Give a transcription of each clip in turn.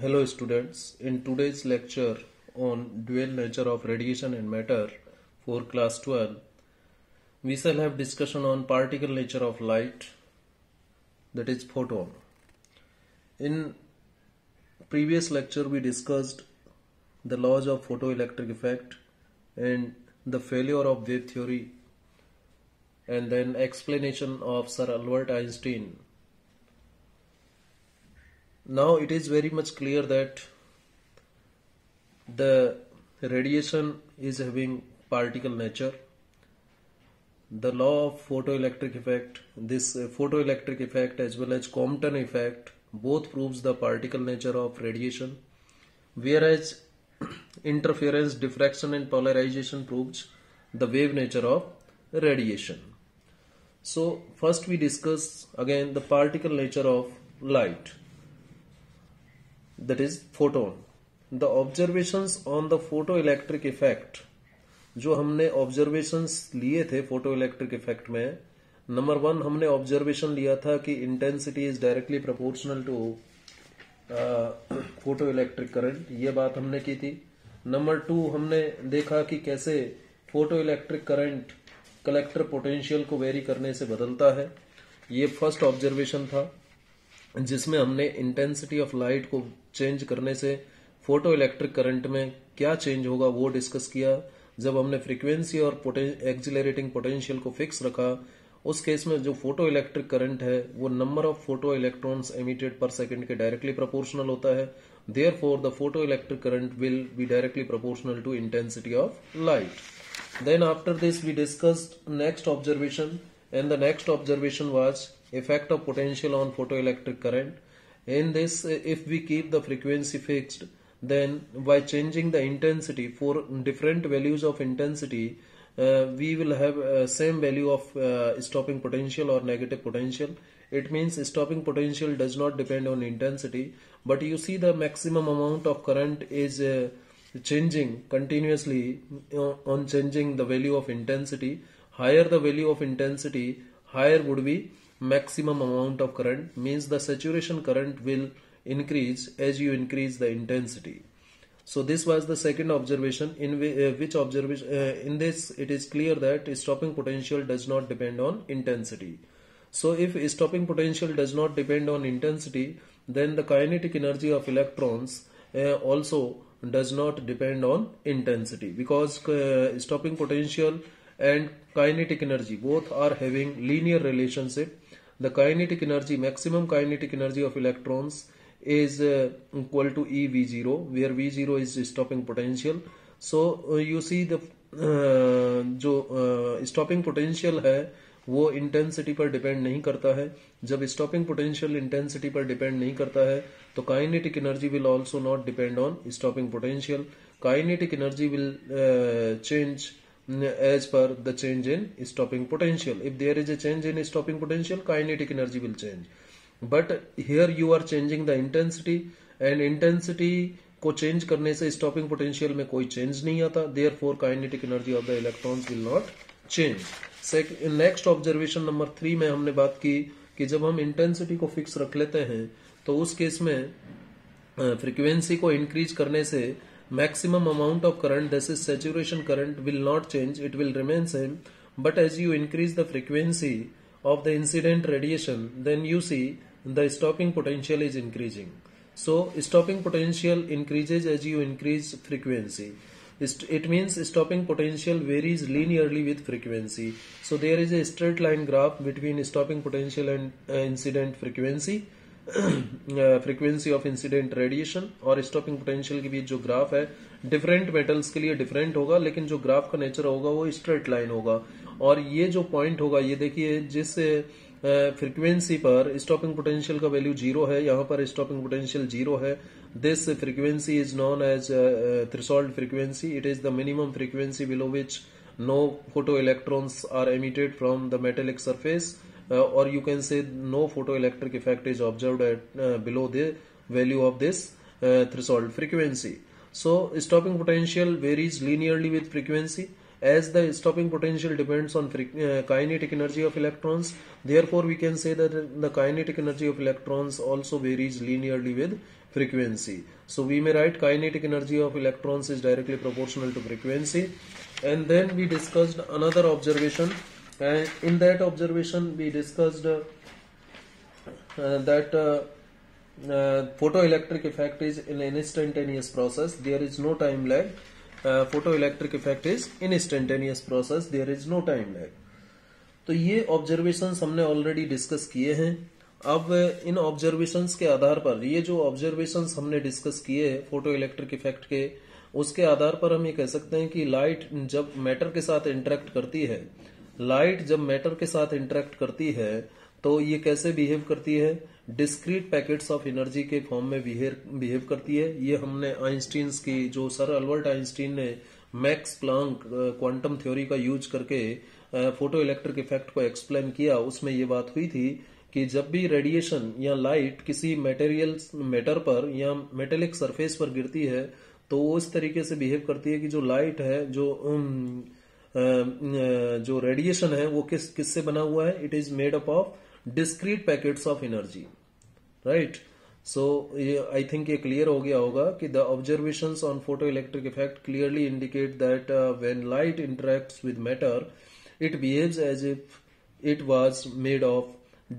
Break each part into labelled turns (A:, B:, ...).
A: Hello students, in today's lecture on dual nature of radiation and matter for class 12, we shall have discussion on particle nature of light, that is photon. In previous lecture we discussed the laws of photoelectric effect and the failure of wave theory and then explanation of Sir Albert Einstein. Now it is very much clear that the radiation is having particle nature. The law of photoelectric effect, this photoelectric effect as well as Compton effect, both proves the particle nature of radiation, whereas interference, diffraction and polarization proves the wave nature of radiation. So first we discuss again the particle nature of light, that is photon. The observations on the photoelectric effect, जो हमने observations लिए थे photoelectric effect में, number 1 हमने observation लिया था कि intensity is directly proportional to photoelectric current, ये बात हमने की थी. नंबर 2 हमने देखा कि कैसे फोटोइलेक्ट्रिक करंट कलेक्टर पोटेंशियल को वेरी करने से बदलता है. ये फर्स्ट ऑब्जर्वेशन था जिसमें हमने इंटेंसिटी ऑफ लाइट को चेंज करने से फोटो इलेक्ट्रिक करंट में क्या चेंज होगा वो डिस्कस किया. जब हमने फ्रीक्वेंसी और एक्सिलरेटिंग पोटेंशियल को फिक्स रखा, उस केस में जो फोटो इलेक्ट्रिक करंट है वो number of photoelectrons emitted per second के डायरेक्टली प्रोपोर्शनल होता है. Therefore the photoelectric current will be directly proportional to intensity of light. Then after this we discussed next observation, and the next observation was effect of potential on photoelectric current. In this, if we keep the frequency fixed, then by changing the intensity for different values of intensity, we will have same value of stopping potential or negative potential. It means stopping potential does not depend on intensity, but you see the maximum amount of current is changing continuously on changing the value of intensity. Higher the value of intensity, higher would be maximum amount of current, means the saturation current will increase as you increase the intensity. So this was the second observation, in which observation in this it is clear that stopping potential does not depend on intensity. So if stopping potential does not depend on intensity, then the kinetic energy of electrons also does not depend on intensity, because stopping potential and kinetic energy both are having linear relationship. The kinetic energy, maximum kinetic energy of electrons is equal to eV0, where V0 is stopping potential. So you see the जो stopping potential है वो intensity पर depend नहीं करता है. जब stopping potential intensity पर depend नहीं करता है तो kinetic energy will also not depend on stopping potential. Kinetic energy will change as per the change in stopping potential. If there is a change in stopping potential, kinetic energy will change. But here you are changing the intensity, and intensity को change करने से stopping potential में कोई change नहीं आता. Therefore, kinetic energy of the electrons will not change. Next observation number 3 में हमने बात की कि जब हम इंटेंसिटी को फिक्स रख लेते हैं तो उस केस में फ्रीक्वेंसी को इंक्रीज करने से maximum amount of current, this is saturation current, will not change, it will remain same. But as you increase the frequency of the incident radiation, then you see the stopping potential is increasing. So stopping potential increases as you increase frequency. It means stopping potential varies linearly with frequency. So there is a straight line graph between stopping potential and incident frequency. Frequency of incident radiation और stopping potential के बीच जो graph है different metals के लिए different होगा, लेकिन जो graph का नेचर होगा वो स्ट्रेट लाइन होगा. और ये जो पॉइंट होगा, ये देखिए जिस फ्रीक्वेंसी पर स्टॉपिंग पोटेंशियल का वैल्यू 0 है, यहाँ पर स्टॉपिंग पोटेंशियल 0 है. This frequency is known as threshold frequency. It is the minimum frequency below which no photoelectrons are emitted from the metallic surface, or you can say no photoelectric effect is observed at below the value of this threshold frequency. So stopping potential varies linearly with frequency, as the stopping potential depends on kinetic energy of electrons, therefore we can say that the kinetic energy of electrons also varies linearly with frequency. So we may write kinetic energy of electrons is directly proportional to frequency. And then we discussed another observation, and in that observation we discussed that photoelectric effect is an instantaneous process, there is no time lag. Photoelectric effect is instantaneous process, there is no time lag. तो ये observations हमने already discuss किए हैं. अब इन observations के आधार पर, ये जो ऑब्जर्वेशंस हमने डिस्कस किए फोटो इलेक्ट्रिक इफेक्ट के, उसके आधार पर हम ये कह सकते हैं कि लाइट जब मैटर के साथ इंटरेक्ट करती है, लाइट जब मैटर के साथ इंटरेक्ट करती है तो ये कैसे बिहेव करती है, डिस्क्रीट पैकेट्स ऑफ एनर्जी के फॉर्म में बिहेव करती है. ये हमने आइंस्टीन्स की, जो सर अल्बर्ट आइंस्टीन ने मैक्स प्लांक क्वांटम थ्योरी का यूज करके फोटो इलेक्ट्रिक इफेक्ट को एक्सप्लेन किया, उसमें ये बात हुई थी कि जब भी रेडिएशन या लाइट किसी मैटर पर या मेटेलिक सरफेस पर गिरती है तो वो इस तरीके से बिहेव करती है कि जो लाइट है, जो रेडिएशन है वो किससे बना हुआ है, it is made up of discrete packets of energy, right? So I think ये clear हो गया होगा कि the observations on photoelectric effect clearly indicate that when light interacts with matter, it behaves as if it was made of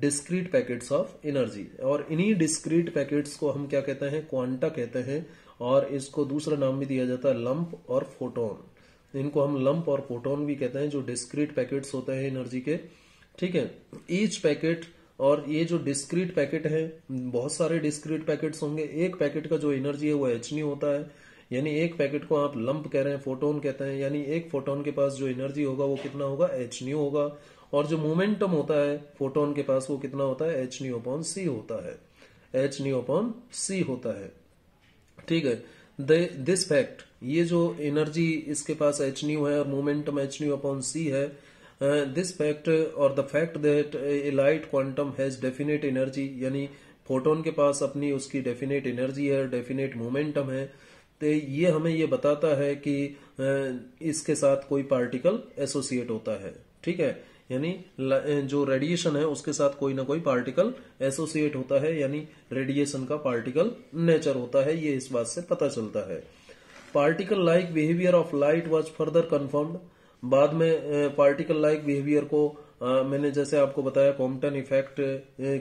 A: discrete packets of energy. और इन्हीं discrete packets को हम क्या कहते हैं, क्वांटा कहते हैं, और इसको दूसरा नाम भी दिया जाता है लंप और फोटोन. इनको हम लंप और फोटोन भी कहते हैं, जो discrete packets होते हैं एनर्जी के. ठीक है, ईच पैकेट, और ये जो डिस्क्रीट पैकेट है, बहुत सारे डिस्क्रीट पैकेट्स होंगे. एक पैकेट का जो एनर्जी है वो h होता है, यानी एक पैकेट को आप लंप कह रहे हैं, फोटोन कहते हैं, यानी एक फोटोन के पास जो एनर्जी होगा वो कितना होगा, h होगा. और जो मोमेंटम होता है फोटोन के पास वो कितना होता है, h/c होता है, h/c होता है. ठीक है, दिस फैक्ट, ये जो एनर्जी इसके पास h है और मोमेंटम h/c है, this fact or the fact that a light quantum has definite energy, यानी फोटोन के पास अपनी उसकी डेफिनेट एनर्जी है, डेफिनेट मोमेंटम है, तो ये हमें ये बताता है कि इसके साथ कोई पार्टिकल एसोसिएट होता है. ठीक है, यानी जो रेडिएशन है उसके साथ कोई ना कोई पार्टिकल एसोसिएट होता है, यानी रेडिएशन का पार्टिकल नेचर होता है, ये इस बात से पता चलता है. Particle like behaviour of light was further confirmed. बाद में पार्टिकल लाइक बिहेवियर को मैंने जैसे आपको बताया कॉम्पटन इफेक्ट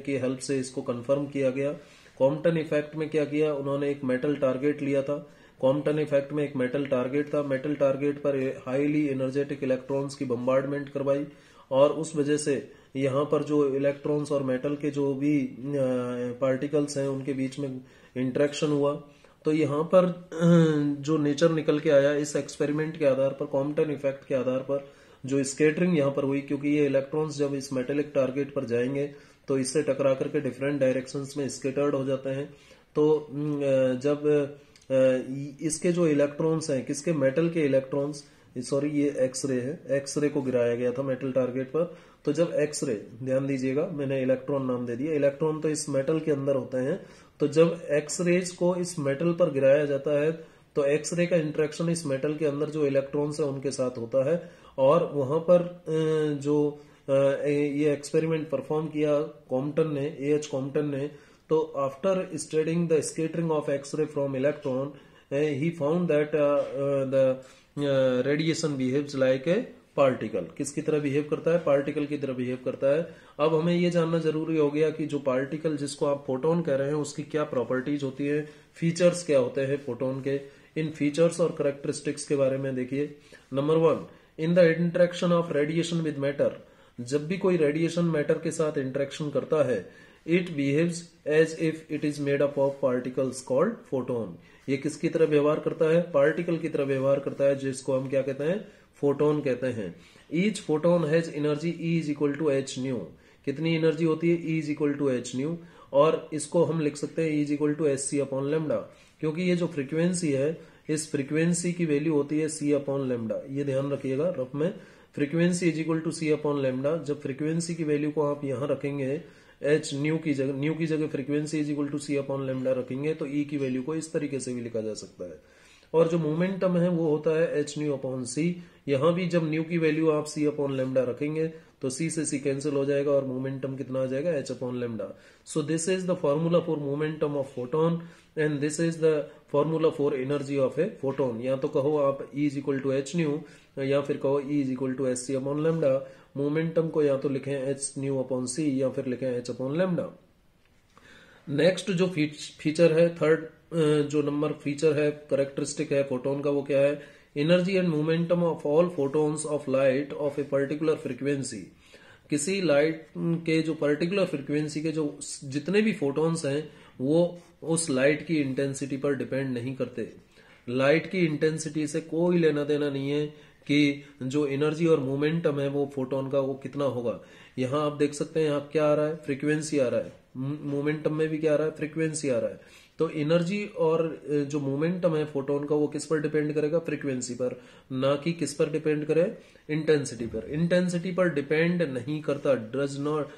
A: की हेल्प से इसको कंफर्म किया गया. कॉम्पटन इफेक्ट में क्या किया, उन्होंने एक मेटल टारगेट लिया था. कॉम्पटन इफेक्ट में एक मेटल टारगेट था, मेटल टारगेट पर हाईली एनर्जेटिक इलेक्ट्रॉन्स की बम्बार्डमेंट करवाई, और उस वजह से यहाँ पर जो इलेक्ट्रॉन्स और मेटल के जो भी पार्टिकल्स हैं उनके बीच में इंटरेक्शन हुआ. तो यहाँ पर जो नेचर निकल के आया इस एक्सपेरिमेंट के आधार पर, कॉम्पटन इफेक्ट के आधार पर, जो स्केटरिंग यहाँ पर हुई, क्योंकि ये इलेक्ट्रॉन्स जब इस मेटेलिक टारगेट पर जाएंगे तो इससे टकरा करके डिफरेंट डायरेक्शंस में स्केटर्ड हो जाते हैं. तो जब इसके जो इलेक्ट्रॉन्स हैं, किसके, मेटल के इलेक्ट्रॉन्स, सॉरी ये एक्सरे है, एक्सरे को गिराया गया था मेटल टारगेट पर. तो जब एक्सरे, ध्यान दीजिएगा मैंने इलेक्ट्रॉन नाम दे दिया, इलेक्ट्रॉन तो इस मेटल के अंदर होते हैं. तो जब एक्सरेज को इस मेटल पर गिराया जाता है तो एक्सरे का इंटरेक्शन इस मेटल के अंदर जो इलेक्ट्रॉन्स है उनके साथ होता है, और वहां पर जो ये एक्सपेरिमेंट परफॉर्म किया कॉम्पटन ने, A.H. कॉम्पटन ने, तो after studying the scattering of X ray from electron he found that the radiation behaves like a particle. किसकी तरह बिहेव करता है, पार्टिकल की तरह बिहेव करता है. अब हमें ये जानना जरूरी हो गया कि जो पार्टिकल जिसको आप फोटोन कह रहे हैं उसकी क्या प्रॉपर्टीज होती है, फीचर्स क्या होते हैं फोटोन के. इन फीचर्स और करेक्टरिस्टिक्स के बारे में देखिए. Number 1, in the interaction of radiation with matter, जब भी कोई रेडिएशन मैटर के साथ इंटरेक्शन करता है, it behaves as if it is made up of particles called photon. ये किसकी तरह व्यवहार करता है, पार्टिकल की तरह व्यवहार करता है, जिसको हम क्या कहते हैं, फोटोन कहते हैं. Each photon has energy E is equal to h nu. कितनी एनर्जी होती है, E is equal to h nu, और इसको हम लिख सकते हैं E is equal to hc upon lambda, क्योंकि ये जो फ्रीक्वेंसी है इस फ्रीक्वेंसी की वैल्यू होती है c अपॉन लेमडा. ये ध्यान रखिएगा रफ में, frequency is equal to c upon lambda. जब फ्रीक्वेंसी की वैल्यू को आप यहाँ रखेंगे h न्यू की जगह frequency is equal to c upon lambda रखेंगे तो E की वैल्यू को इस तरीके से भी लिखा जा सकता है. और जो मोमेंटम है वो होता है h न्यू अपॉन c, यहां भी जब न्यू की वैल्यू आप c अपॉन लेमडा रखेंगे तो c से c कैंसिल हो जाएगा और मोमेंटम कितना आ जाएगा h upon lambda. So this is the formula for momentum of photon and this is the formula for energy of a photon. या तो कहो आप E is equal to H nu या फिर कहो E is equal to H C upon lambda. Momentum को या तो लिखें एच न्यू अपॉन सी या फिर लिखें एच अपॉन लेमडा. नेक्स्ट जो फीचर है, थर्ड जो नंबर फीचर है, करेक्टरिस्टिक है फोटोन का, वो क्या है? Energy and momentum of all photons of light of a particular frequency. किसी लाइट के जो पर्टिकुलर फ्रीक्वेंसी के जो जितने भी फोटोन्स हैं वो उस लाइट की इंटेंसिटी पर डिपेंड नहीं करते. लाइट की इंटेंसिटी से कोई लेना देना नहीं है कि जो एनर्जी और मोमेंटम है वो फोटोन का वो कितना होगा. यहां आप देख सकते हैं, यहाँ क्या आ रहा है? फ्रीक्वेंसी आ रहा है. मोमेंटम में भी क्या आ रहा है? फ्रीक्वेंसी आ रहा है. तो एनर्जी और जो मोमेंटम है फोटोन का वो किस पर डिपेंड करेगा? फ्रीक्वेंसी पर, ना कि किस पर डिपेंड करे? इंटेंसिटी पर. इंटेंसिटी पर डिपेंड नहीं करता. Does not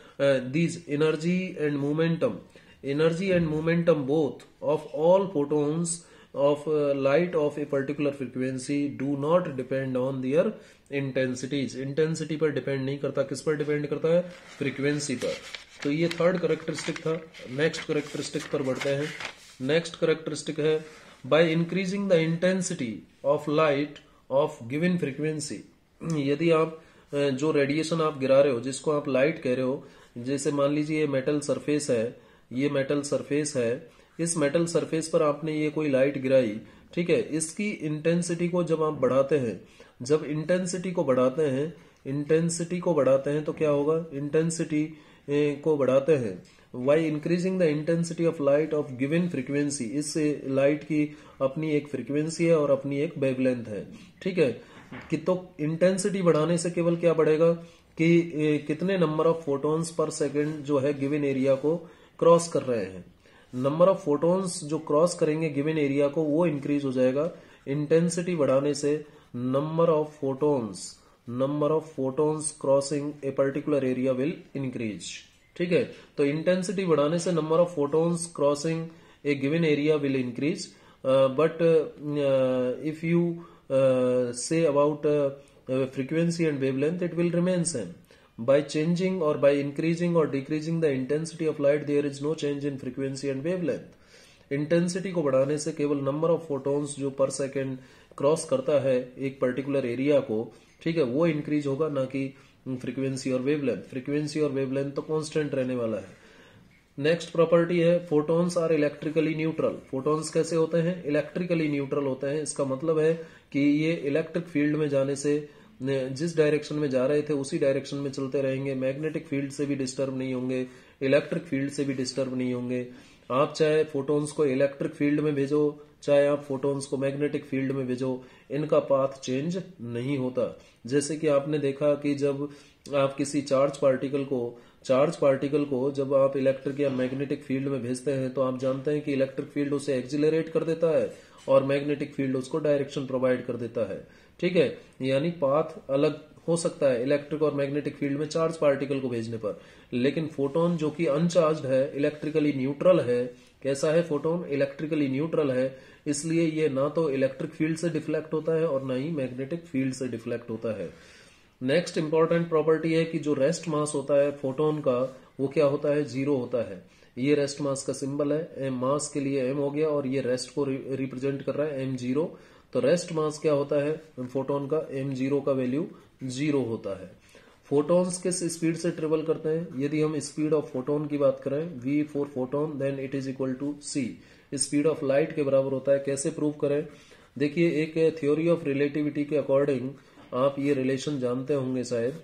A: these energy and momentum both of all photons of light of a particular frequency do not depend on their intensities. Intensity पर डिपेंड नहीं करता. किस पर डिपेंड करता है? फ्रीक्वेंसी पर. तो ये थर्ड करेक्टरिस्टिक था. नेक्स्ट करेक्टरिस्टिक पर बढ़ते हैं. नेक्स्ट करेक्टरिस्टिक है by increasing the intensity of light of given frequency. यदि आप जो रेडिएशन आप गिरा रहे हो, जिसको आप लाइट कह रहे हो, जैसे मान लीजिए ये मेटल सरफेस है, ये मेटल सरफेस है, इस मेटल सरफेस पर आपने ये कोई लाइट गिराई, ठीक है. इसकी इंटेंसिटी को जब आप बढ़ाते हैं, जब इंटेंसिटी को बढ़ाते हैं तो क्या होगा? इंटेंसिटी को बढ़ाते हैं by increasing the intensity of light of given frequency. इस लाइट की अपनी एक फ्रीक्वेंसी है और अपनी एक वेवलेंथ है, ठीक है. कि तो इंटेंसिटी बढ़ाने से केवल क्या बढ़ेगा कि कितने number of photons per second जो है गिवन एरिया को क्रॉस कर रहे हैं. नंबर ऑफ फोटोन्स जो क्रॉस करेंगे गिवन एरिया को वो इंक्रीज हो जाएगा. इंटेंसिटी बढ़ाने से number of photons crossing a particular area will increase, ठीक है. तो इंटेंसिटी बढ़ाने से number of photons crossing A given area will increase. But if you say about frequency and wavelength, it will remain same. By changing or by increasing or decreasing the intensity of light, there is no change in frequency and wavelength. Intensity को बढ़ाने से केवल number of photons जो पर second cross करता है एक particular area को, ठीक है, वो इंक्रीज होगा, ना कि फ्रीक्वेंसी और वेवलेंथ. फ्रीक्वेंसी और वेवलेंथ तो कांस्टेंट रहने वाला है. नेक्स्ट प्रॉपर्टी है photons are electrically neutral. Photons कैसे होते हैं? इलेक्ट्रिकली न्यूट्रल होते हैं. इसका मतलब है कि ये इलेक्ट्रिक फील्ड में जाने से जिस डायरेक्शन में जा रहे थे उसी डायरेक्शन में चलते रहेंगे. मैग्नेटिक फील्ड से भी डिस्टर्ब नहीं होंगे, इलेक्ट्रिक फील्ड से भी डिस्टर्ब नहीं होंगे. आप चाहे फोटोन्स को इलेक्ट्रिक फील्ड में भेजो, चाहे आप फोटोन्स को मैग्नेटिक फील्ड में भेजो, इनका पाथ चेंज नहीं होता. जैसे कि आपने देखा कि जब आप किसी चार्ज पार्टिकल को जब आप इलेक्ट्रिक या मैग्नेटिक फील्ड में भेजते हैं तो आप जानते हैं कि इलेक्ट्रिक फील्ड उसे एक्सिलरेट कर देता है और मैग्नेटिक फील्ड उसको डायरेक्शन प्रोवाइड कर देता है, ठीक है. यानी पाथ अलग हो सकता है इलेक्ट्रिक और मैग्नेटिक फील्ड में चार्ज पार्टिकल को भेजने पर, लेकिन फोटोन जो कि अनचार्ज्ड है, इलेक्ट्रिकली न्यूट्रल है. कैसा है फोटोन? इलेक्ट्रिकली न्यूट्रल है. इसलिए ये ना तो इलेक्ट्रिक फील्ड से डिफ्लेक्ट होता है और ना ही मैग्नेटिक फील्ड से डिफ्लेक्ट होता है. नेक्स्ट इंपॉर्टेंट प्रॉपर्टी है कि जो रेस्ट मास होता है फोटोन का वो क्या होता है? जीरो होता है. ये रेस्ट मास का सिंबल है. मास के लिए m हो गया और ये रेस्ट को रिप्रेजेंट कर रहा है m0. तो रेस्ट मास क्या होता है फोटोन का? m0 का वैल्यू 0 होता है. फोटोन्स किस स्पीड से ट्रेवल करते हैं? यदि हम स्पीड ऑफ फोटोन की बात करें, v for photon, then it is equal to c. Speed of light के बराबर होता है. कैसे प्रूव करें? देखिए, एक थ्योरी ऑफ रिलेटिविटी के अकॉर्डिंग आप ये रिलेशन जानते होंगे शायद.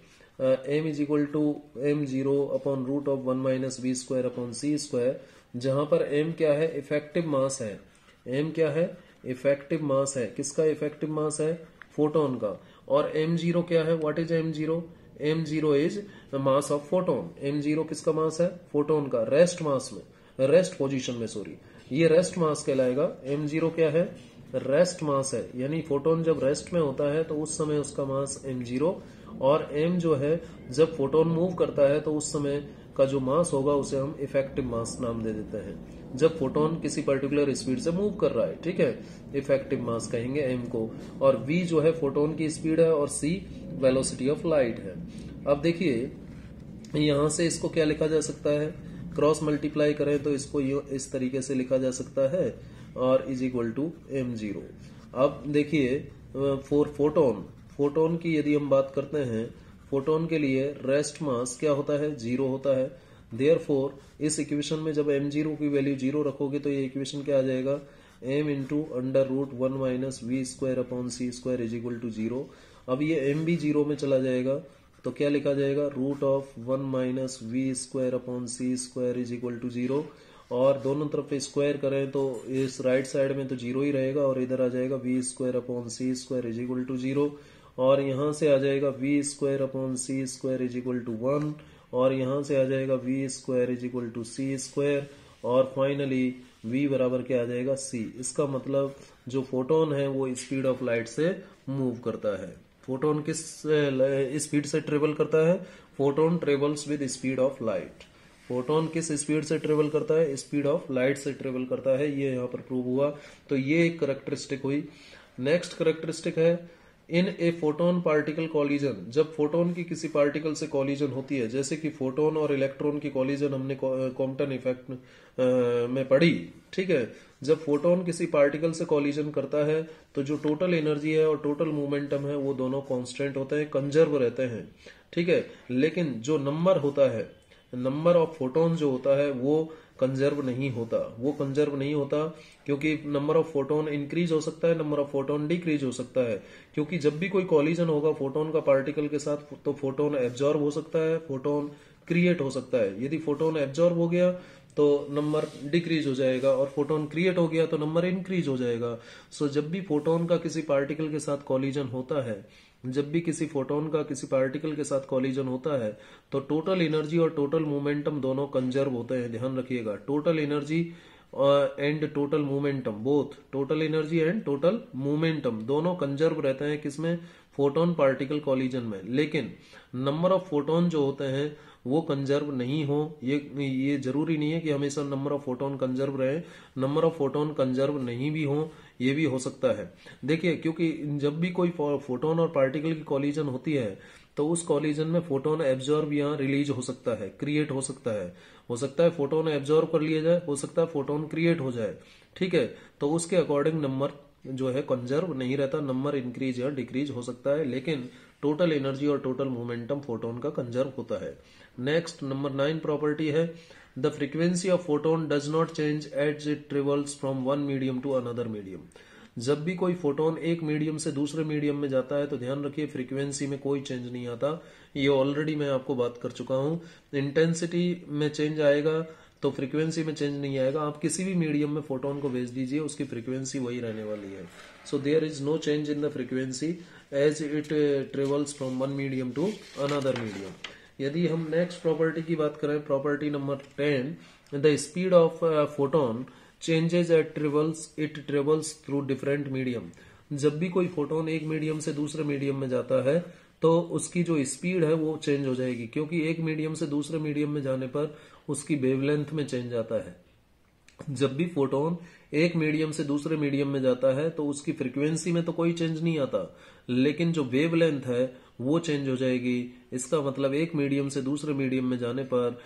A: m is equal to m0 upon root of 1 minus v square upon c square, जहां पर m क्या है? इफेक्टिव मास है. m क्या है? इफेक्टिव मास है. किसका इफेक्टिव मास है? फोटोन का. और m0 क्या है? What is m0? m0 is mass of photon. m0 किसका मास है? फोटोन का. रेस्ट पोजीशन में सॉरी, ये रेस्ट मास कहलाएगा. m0 क्या है? रेस्ट मास है. यानी फोटोन जब रेस्ट में होता है तो उस समय उसका मास m0, और m जो है जब फोटोन मूव करता है तो उस समय का जो मास होगा उसे हम इफेक्टिव मास नाम दे देते हैं, जब फोटोन किसी पर्टिकुलर स्पीड से मूव कर रहा है, ठीक है, इफेक्टिव मास कहेंगे m को, और v जो है फोटोन की स्पीड है और c वेलोसिटी ऑफ लाइट है। अब देखिए यहां से इसको क्या लिखा जा सकता है, क्रॉस मल्टीप्लाई करें तो इसको इस तरीके से लिखा जा सकता है, और इज इक्वल टू m0। अब देखिए फॉर फोटोन की यदि हम बात करते हैं, फोटोन के लिए रेस्ट मास क्या होता है, 0 होता है। देयरफॉर इस इक्वेशन में जब m0 की वैल्यू 0 रखोगे तो ये इक्वेशन क्या आ जाएगा, m into under root 1 minus V square upon C square is equal to 0। अब ये m भी 0 में चला जाएगा तो क्या लिखा जाएगा, root of 1 minus V square upon C square is equal to 0, और दोनों तरफ स्क्वायर करें तो इस राइट साइड में तो 0 ही रहेगा, और इधर आ जाएगा V square upon C square is equal to 0, और यहां से आ जाएगा V square upon C square is equal to 1, और यहां से आ जाएगा V square is equal to C square, और फाइनली v बराबर क्या आ जाएगा, c। इसका मतलब जो फोटोन है वो स्पीड ऑफ लाइट से मूव करता है। फोटोन किस स्पीड से ट्रेवल करता है, photon travels with speed of light. Photon किस स्पीड से ट्रेवल करता है, स्पीड ऑफ लाइट से ट्रेवल करता है, ये यहाँ पर प्रूव हुआ। तो ये एक करेक्टरिस्टिक हुई। नेक्स्ट करेक्टरिस्टिक है इन ए फोटोन पार्टिकल कॉलिजन, जब फोटोन की किसी पार्टिकल से कॉलिजन होती है, जैसे कि फोटोन और इलेक्ट्रॉन की कॉलिजन हमने कॉम्पटन इफेक्ट में पढ़ी, ठीक है। जब फोटोन किसी पार्टिकल से कॉलिजन करता है तो जो टोटल एनर्जी है और टोटल मोमेंटम है वो दोनों कांस्टेंट होते हैं, कंजर्व रहते हैं, ठीक है। लेकिन जो नंबर होता है, नंबर ऑफ फोटोन जो होता है वो कंजर्व नहीं होता, वो कंजर्व नहीं होता क्योंकि नंबर ऑफ फोटोन इंक्रीज हो सकता है, नंबर ऑफ फोटोन डिक्रीज हो सकता है, क्योंकि जब भी कोई कॉलिजन होगा फोटोन का पार्टिकल के साथ तो फोटोन एब्जॉर्ब हो सकता है, फोटोन क्रिएट हो सकता है। यदि फोटोन एब्जॉर्ब हो गया तो नंबर डिक्रीज हो जाएगा, और फोटोन क्रिएट हो गया तो नंबर इंक्रीज हो जाएगा। सो जब भी फोटोन का किसी पार्टिकल के साथ कॉलिजन होता है, जब भी किसी फोटोन का किसी पार्टिकल के साथ कॉलिजन होता है तो टोटल एनर्जी और टोटल मोमेंटम दोनों कंजर्व होते हैं, ध्यान रखिएगा। Total energy and total momentum, both total energy and total momentum दोनों कंजर्व रहते हैं किसमें, फोटोन पार्टिकल कॉलिजन में। लेकिन नंबर ऑफ फोटोन जो होते हैं वो कंजर्व नहीं हो, ये जरूरी नहीं है कि हमेशा नंबर ऑफ फोटोन कंजर्व रहे, नंबर ऑफ फोटोन कंजर्व नहीं भी हो, ये भी हो सकता है। देखिए क्योंकि जब भी कोई फोटोन और पार्टिकल की कॉलिजन होती है तो उस कॉलिजन में फोटोन एब्जॉर्ब या रिलीज हो सकता है, क्रिएट हो सकता है, फोटोन एब्जॉर्ब कर लिया जाए, हो सकता है फोटोन क्रिएट हो जाए, ठीक है। तो उसके अकॉर्डिंग नंबर जो है कंजर्व नहीं रहता, नंबर इंक्रीज या डिक्रीज हो सकता है, लेकिन टोटल एनर्जी और टोटल मोमेंटम फोटोन का कंजर्व होता है। नेक्स्ट नंबर 9 प्रॉपर्टी है the frequency of photon does not change as it travels from one medium to another medium. जब भी कोई फोटोन एक मीडियम से दूसरे मीडियम में जाता है तो ध्यान रखिए फ्रीक्वेंसी में कोई चेंज नहीं आता, ये ऑलरेडी मैं आपको बात कर चुका हूं। इंटेंसिटी में चेंज आएगा तो फ्रीक्वेंसी में चेंज नहीं आएगा। आप किसी भी मीडियम में फोटोन को भेज दीजिए, उसकी फ्रीक्वेंसी वही रहने वाली है। So there is no change in the frequency as it travels from one medium to another medium. यदि हम नेक्स्ट प्रॉपर्टी की बात करें, property number 10, the speed of photon changes at it travels through different medium. जब भी कोई photon एक medium से दूसरे मीडियम में जाता है तो उसकी जो स्पीड है वो चेंज हो जाएगी, क्योंकि एक मीडियम से दूसरे मीडियम में जाने पर उसकी वेवलेंथ में चेंज आता है। जब भी फोटोन एक मीडियम से दूसरे मीडियम में जाता है तो उसकी फ्रीक्वेंसी में तो कोई चेंज नहीं आता, लेकिन जो वेवलेंथ है वो चेंज हो जाएगी। इसका मतलब एक मीडियम से दूसरे मीडियम में जाने पर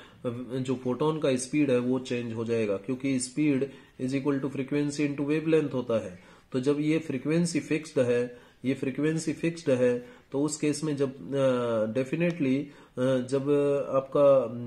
A: जो फोटोन का स्पीड है वो चेंज हो जाएगा, क्योंकि speed is equal to frequency into wavelength होता है। तो जब ये फ्रीक्वेंसी फिक्स्ड है तो उस केस में जब डेफिनेटली जब आपका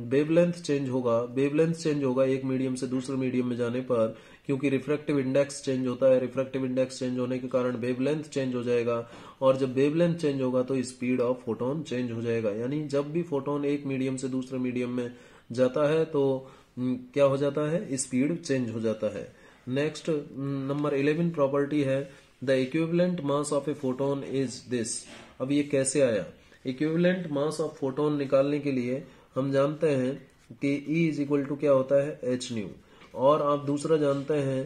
A: वेवलेंथ चेंज होगा एक मीडियम से दूसरे मीडियम में जाने पर, क्योंकि रिफ्रैक्टिव इंडेक्स चेंज होता है, रिफ्रैक्टिव इंडेक्स चेंज होने के कारण वेवलेंथ चेंज हो जाएगा, और जब वेवलेंथ चेंज होगा तो स्पीड ऑफ फोटोन चेंज हो जाएगा। यानी जब भी फोटोन एक मीडियम से दूसरे मीडियम में जाता है तो क्या हो जाता है, स्पीड चेंज हो जाता है। नेक्स्ट नंबर 11 प्रॉपर्टी है the equivalent mass of a photon is this. अब ये कैसे आया, इक्विवेलेंट मास ऑफ फोटोन निकालने के लिए हम जानते हैं कि E इज इक्वल टू क्या होता है, h न्यू, और आप दूसरा जानते हैं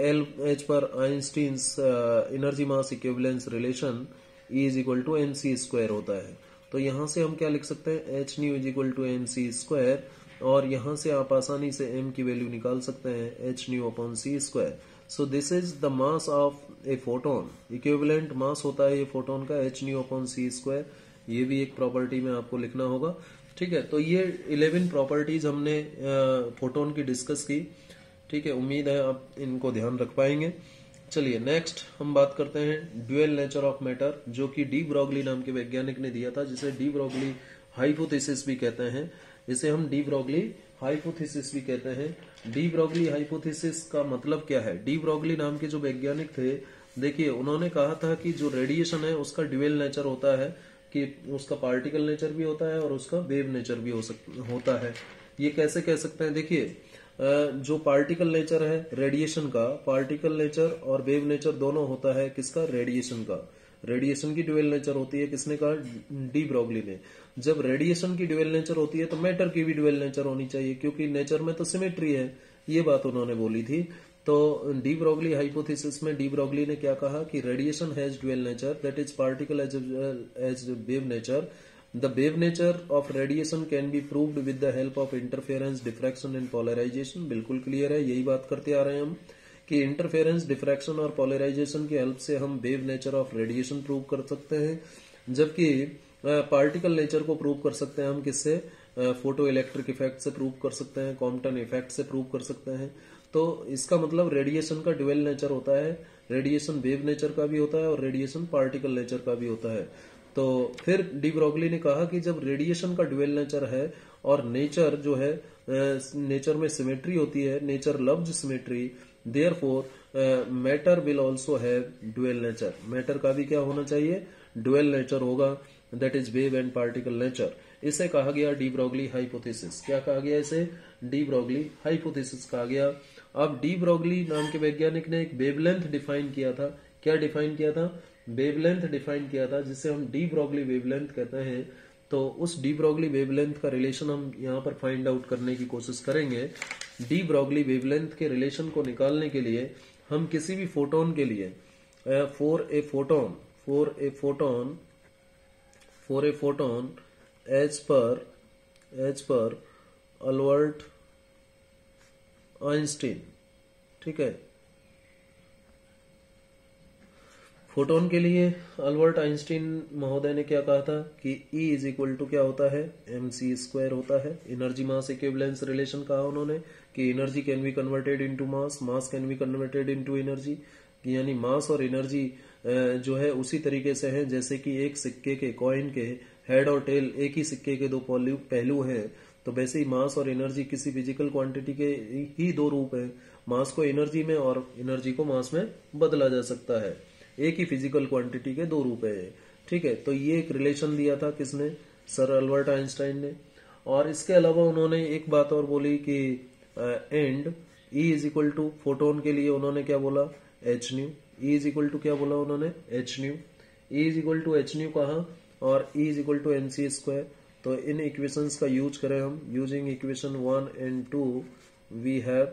A: LH पर Einstein's energy mass equivalence relation E is equal to mc square होता है। तो यहां से हम क्या लिख सकते हैं, h nu is equal to mc square, और यहां से आप आसानी से m की वैल्यू निकाल सकते हैं h new upon c square. So this is the mass of a photon, equivalent mass होता है ये फोटोन का h new upon c square. ये भी एक प्रॉपर्टी में आपको लिखना होगा, ठीक है। तो ये 11 प्रॉपर्टीज हमने फोटोन की डिस्कस की, ठीक है। उम्मीद है आप इनको ध्यान रख पाएंगे। चलिए नेक्स्ट हम बात करते हैं ड्यूअल नेचर ऑफ मैटर, जो कि डी ब्रॉगली नाम के वैज्ञानिक ने दिया था, जिसे डी ब्रॉगली हाइपोथेसिस भी कहते हैं। इसे हम डी ब्रॉगली हाइपोथेसिस भी कहते हैं। डी ब्रॉगली हाइपोथेसिस का मतलब क्या है? डी ब्रॉगली नाम के जो वैज्ञानिक थे, देखिए उन्होंने कहा था कि जो रेडिएशन है उसका ड्यूअल नेचर होता है, कि उसका पार्टिकल नेचर भी होता है और उसका वेव नेचर भी होता है। ये कैसे कह सकते हैं? देखिए जो पार्टिकल नेचर है रेडिएशन का, पार्टिकल नेचर और वेव नेचर दोनों होता है किसका? रेडिएशन का। रेडिएशन की ड्यूअल नेचर होती है, किसने कहा? डी ब्रॉगली ने। जब रेडिएशन की ड्यूअल नेचर होती है तो मैटर की भी ड्यूअल नेचर होनी चाहिए, क्योंकि नेचर में तो सिमेट्री है। ये बात उन्होंने बोली थी। तो डी ब्रॉगली हाइपोथेसिस में डी ब्रॉगली ने क्या कहा कि radiation has dual nature, that is particle as wave nature. The wave nature of radiation can be proved with the help of interference, diffraction and polarisation. बिल्कुल clear है, यही बात करते आ रहे हैं हम कि इंटरफेरेंस, डिफ्रैक्शन और पोलराइजेशन की हेल्प से हम wave nature of radiation prove कर सकते हैं, जबकि पार्टिकल नेचर को प्रूव कर सकते हैं हम किससे? फोटो इलेक्ट्रिक इफेक्ट से प्रूव कर सकते हैं, कॉम्पटन इफेक्ट से प्रूव कर सकते हैं। तो इसका मतलब रेडिएशन का ड्यूअल नेचर होता है, रेडिएशन वेव नेचर का भी होता है और रेडिएशन पार्टिकल नेचर का भी होता है। तो फिर डी ब्रॉगली ने कहा कि जब रेडिएशन का ड्यूअल नेचर है और नेचर जो है, नेचर में सिमेट्री होती है, nature loves symmetry, therefore matter will also have dual nature. Matter का भी क्या होना चाहिए? ड्यूअल नेचर होगा, that is wave and particle nature. इसे कहा गया डी ब्रॉगली हाइपोथेसिस। क्या कहा गया इसे? डी ब्रॉगली हाइपोथेसिस कहा गया। अब डी ब्रॉगली नाम के वैज्ञानिक ने एक वेवलेंथ डिफाइन किया था। क्या डिफाइन किया था? वेवलेंथ डिफाइन किया था, जिसे हम डी ब्रॉगली वेवलेंथ कहते हैं। तो उस डी ब्रॉगली वेवलेंथ का रिलेशन हम यहाँ पर फाइंड आउट करने की कोशिश करेंगे। डी ब्रॉगली वेवलेंथ के रिलेशन को निकालने के लिए हम किसी भी फोटोन के लिए for a photon as per Albert Einstein, ठीक है। फोटोन के लिए अल्बर्ट आइंस्टीन महोदय ने क्या कहा था कि E इज इक्वल टू क्या होता है? mc स्क्वायर होता है। एनर्जी मास इक्विवेलेंस रिलेशन कहा उन्होंने कि energy can be converted into mass, mass can be converted into energy. यानी मास और एनर्जी जो है उसी तरीके से है जैसे कि एक सिक्के के, कॉइन के हेड और टेल एक ही सिक्के के दो पहलू हैं। तो वैसे ही मास और एनर्जी किसी फिजिकल क्वांटिटी के ही दो रूप हैं। मास को एनर्जी में और एनर्जी को मास में बदला जा सकता है। एक ही फिजिकल क्वांटिटी के दो रूप है, ठीक है। तो ये एक रिलेशन दिया था किसने? सर अल्बर्ट आइंस्टाइन ने। और इसके अलावा उन्होंने एक बात और बोली कि and E is equal to, photon के लिए उन्होंने क्या बोला? h nu. E is equal to क्या बोला उन्होंने? h nu. E is equal to h nu कहा और E is equal to mc square. तो इन इक्वेशंस का यूज करें हम, using equation 1 and 2 we have,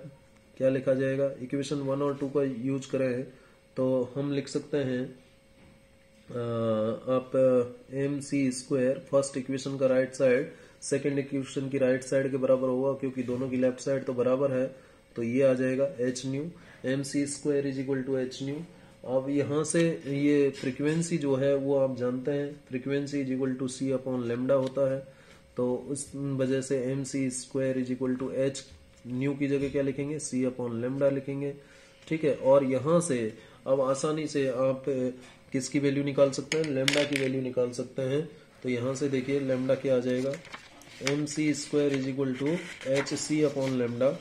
A: क्या लिखा जाएगा? इक्वेशन 1 और 2 का यूज करें तो हम लिख सकते हैं आप mc स्क्वायर, फर्स्ट इक्वेशन का राइट साइड सेकंड इक्वेशन की राइट साइड के बराबर होगा, क्योंकि दोनों की लेफ्ट साइड तो बराबर है। तो ये आ जाएगा h nu, mc square is equal to h nu. अब यहाँ से ये फ्रीक्वेंसी जो है वो आप जानते हैं, frequency is equal to c upon lambda होता है। तो उस वजह से mc square is equal to h nu की जगह क्या लिखेंगे? c अपॉन लेमडा लिखेंगे, ठीक है। और यहाँ से अब आसानी से आप किसकी वैल्यू निकाल सकते हैं? लेमडा की वैल्यू निकाल सकते हैं। तो यहाँ से देखिए लेमडा क्या आ जाएगा? mc square is equal to hc upon lambda.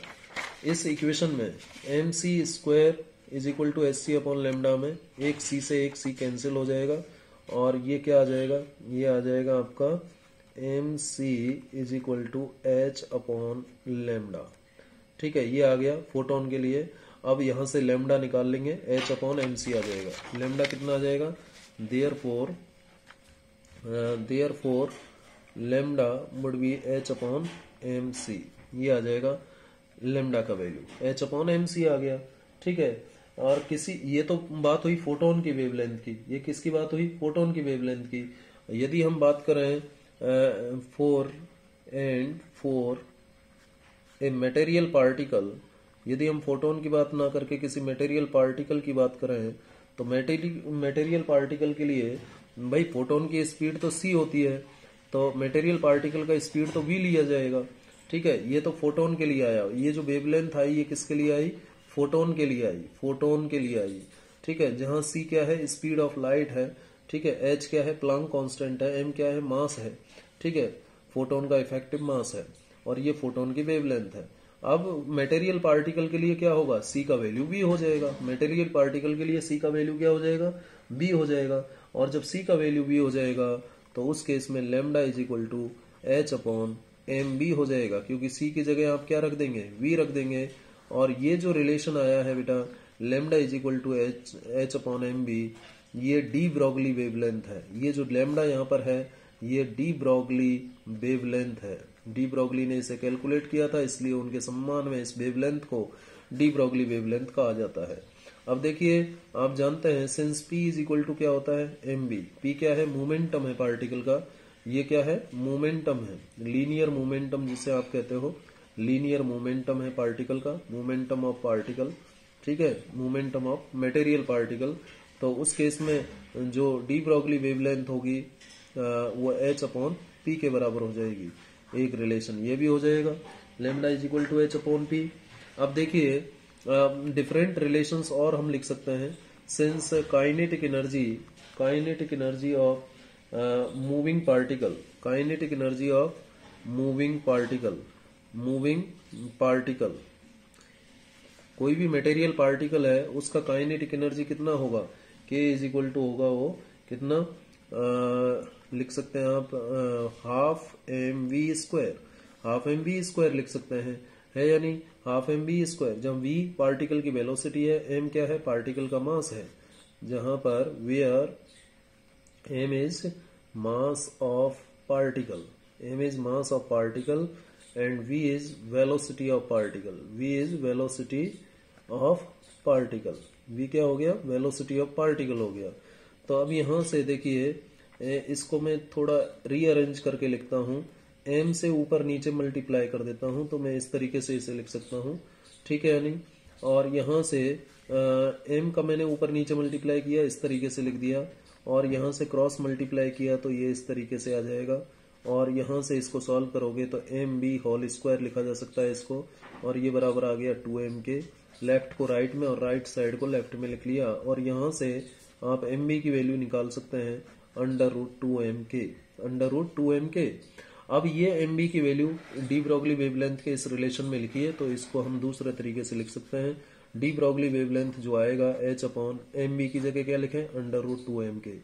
A: इस इक्वेशन में mc square is equal to hc upon lambda में एक c से एक c कैंसिल हो जाएगा और ये क्या आ जाएगा? ये आ जाएगा आपका mc is equal to h upon lambda, ठीक है। ये आ गया फोटोन के लिए। अब यहां से लेमडा निकाल लेंगे, h अपॉन mc आ जाएगा। लेमडा कितना आ जाएगा? Therefore lambda would be h upon mc। ये आ जाएगा लेमडा का वैल्यू, h अपॉन mc आ गया, ठीक है। और ये तो बात हुई फोटोन की वेवलेंथ की। ये किसकी बात हुई? फोटोन की वेवलेंथ की। यदि हम बात करें 4 एंड 4 ए मटेरियल पार्टिकल, यदि हम फोटोन की बात ना करके किसी मटेरियल पार्टिकल की बात करें तो मटेरियल पार्टिकल के लिए भाई फोटोन की स्पीड तो c होती है, तो मटेरियल पार्टिकल का स्पीड तो v लिया जाएगा। ठीक है, ये तो फोटोन के लिए आया। ये जो वेवलेंथ आई ये किसके लिए आई? फोटोन के लिए आई, फोटोन के लिए आई। ठीक है, जहां c क्या है? स्पीड ऑफ लाइट है। ठीक है, h क्या है? प्लांक कांस्टेंट है। m क्या है? मास है। ठीक है, फोटोन का इफेक्टिव मास है और ये फोटोन की वेवलेंथ है। अब मटेरियल पार्टिकल के लिए क्या होगा? c का वैल्यू v हो जाएगा। मटेरियल पार्टिकल के लिए c का वैल्यू क्या हो जाएगा? v हो जाएगा। और जब c का वैल्यू v हो जाएगा तो उस केस में lambda is equal to h upon m v हो जाएगा, क्योंकि c की जगह आप क्या रख देंगे? v रख देंगे। और ये जो रिलेशन आया है बेटा lambda is equal to h upon m v, ये डी ब्रॉगली वेवलेंथ है। ये जो लैम्डा यहाँ पर है ये डी ब्रॉगली वेवलेंथ है। डी ब्रॉगली ने इसे कैलकुलेट किया था, इसलिए उनके सम्मान में इस वेवलेंथ को डी ब्रॉगली वेवलेंथ कहा जाता है। अब देखिए, आप जानते हैं since P is equal to क्या होता है? mb। P क्या है? मोमेंटम है पार्टिकल का। ये क्या है? मोमेंटम है, लीनियर मोमेंटम जिसे आप कहते हो। लीनियर मोमेंटम है पार्टिकल का, मोमेंटम ऑफ पार्टिकल। ठीक है, मोमेंटम ऑफ मटेरियल पार्टिकल। तो उस केस में जो डी ब्रॉगली वेवलेंथ होगी वो h अपॉन पी के बराबर हो जाएगी। एक रिलेशन ये भी हो जाएगा, lambda is equal to h upon p. अब देखिए डिफरेंट रिलेशंस और हम लिख सकते हैं। Since kinetic energy of moving particle, kinetic energy of moving particle, कोई भी मटेरियल पार्टिकल है उसका काइनेटिक एनर्जी कितना होगा? k इज इक्वल टू होगा वो कितना लिख सकते हैं आप? Half m v square, half m v square लिख सकते हैं, है या नहीं? हाफ एम वी स्क्वायर, जहाँ v पार्टिकल की वेलोसिटी है, m क्या है? पार्टिकल का मास है। जहां पर where m is mass of particle, m is mass of particle and v is velocity of particle, v is velocity of particle. v क्या हो गया? वेलोसिटी ऑफ पार्टिकल हो गया। तो अब यहां से देखिए इसको मैं थोड़ा रीअरेंज करके लिखता हूं। m से ऊपर नीचे मल्टीप्लाई कर देता हूं तो मैं इस तरीके से इसे लिख सकता हूं। ठीक है या नहीं? और यहां से m का मैंने ऊपर नीचे मल्टीप्लाई किया, इस तरीके से लिख दिया। और यहां से क्रॉस मल्टीप्लाई किया तो ये इस तरीके से आ जाएगा। और यहां से इसको सॉल्व करोगे तो एम बी होल स्क्वायर लिखा जा सकता है इसको। और ये बराबर आ गया 2m के। लेफ्ट को राइट में और राइट साइड को लेफ्ट में लिख लिया। और यहां से आप एम बी की वैल्यू निकाल सकते हैं अंडर रूट 2m के, अंडर रूट 2m के। अब ये एम बी की वैल्यू डी ब्रॉगली वेवलेंथ के इस रिलेशन में लिखी है, तो इसको हम दूसरे तरीके से लिख सकते हैं। डी ब्रॉगली वेवलेंथ जो आएगा h अपॉन एम बी की जगह क्या लिखें? अंडर रूट 2m के।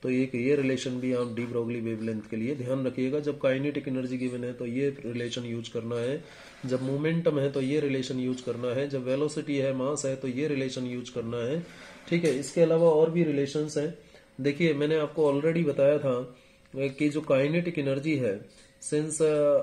A: तो एक ये रिलेशन भी आप डी ब्रॉगली वेवलेंथ के लिए ध्यान रखिएगा। जब काइनेटिक एनर्जी गिवन है तो ये रिलेशन यूज करना है, जब मोमेंटम है तो ये रिलेशन यूज करना है, जब वेलोसिटी है, मास है, तो ये रिलेशन यूज करना है। ठीक है, इसके अलावा और भी रिलेशंस हैं। देखिए मैंने आपको ऑलरेडी बताया था कि जो काइनेटिक एनर्जी है since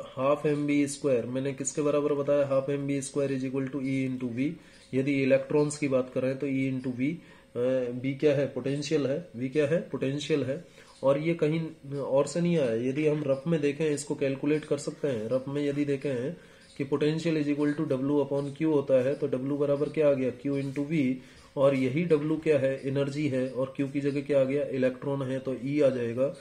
A: half m v square, मैंने किसके बराबर बताया? Half m v square is equal to e into v. यदि इलेक्ट्रॉन्स की बात करें तो ई इंटू वी, बी क्या है? पोटेंशियल है, वी क्या है? पोटेंशियल है। और ये कहीं और से नहीं आया। यदि हम रफ में देखें इसको कैलकुलेट कर सकते हैं। रफ में यदि देखें कि पोटेंशियल इज इक्वल टू डब्ल्यू अपॉन क्यू होता है, तो डब्ल्यू बराबर क्या आ गया? Q into v. और यही डब्ल्यू क्या है? एनर्जी है। और क्यू की जगह क्या आ गया? इलेक्ट्रॉन है, तो ई आ जाएगा।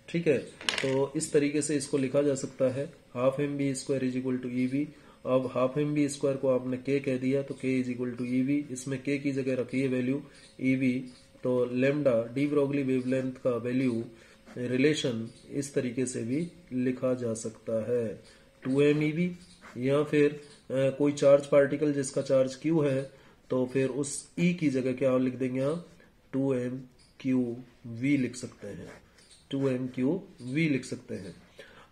A: ठीक है, तो इस तरीके से इसको लिखा जा सकता है, half m v square is equal to e v. अब हाफ एम बी स्क्वायर को आपने k कह दिया तो k is equal to e v. इसमें k की जगह रखिए वैल्यू ई वी। तो लेमडा डी ब्रॉगली वेवलेंथ का वैल्यू रिलेशन इस तरीके से भी लिखा जा सकता है, 2m ई वी। या फिर कोई चार्ज पार्टिकल जिसका चार्ज q है तो फिर उस e की जगह क्या लिख देंगे आप? 2m q v लिख सकते हैं, 2m q v लिख सकते हैं।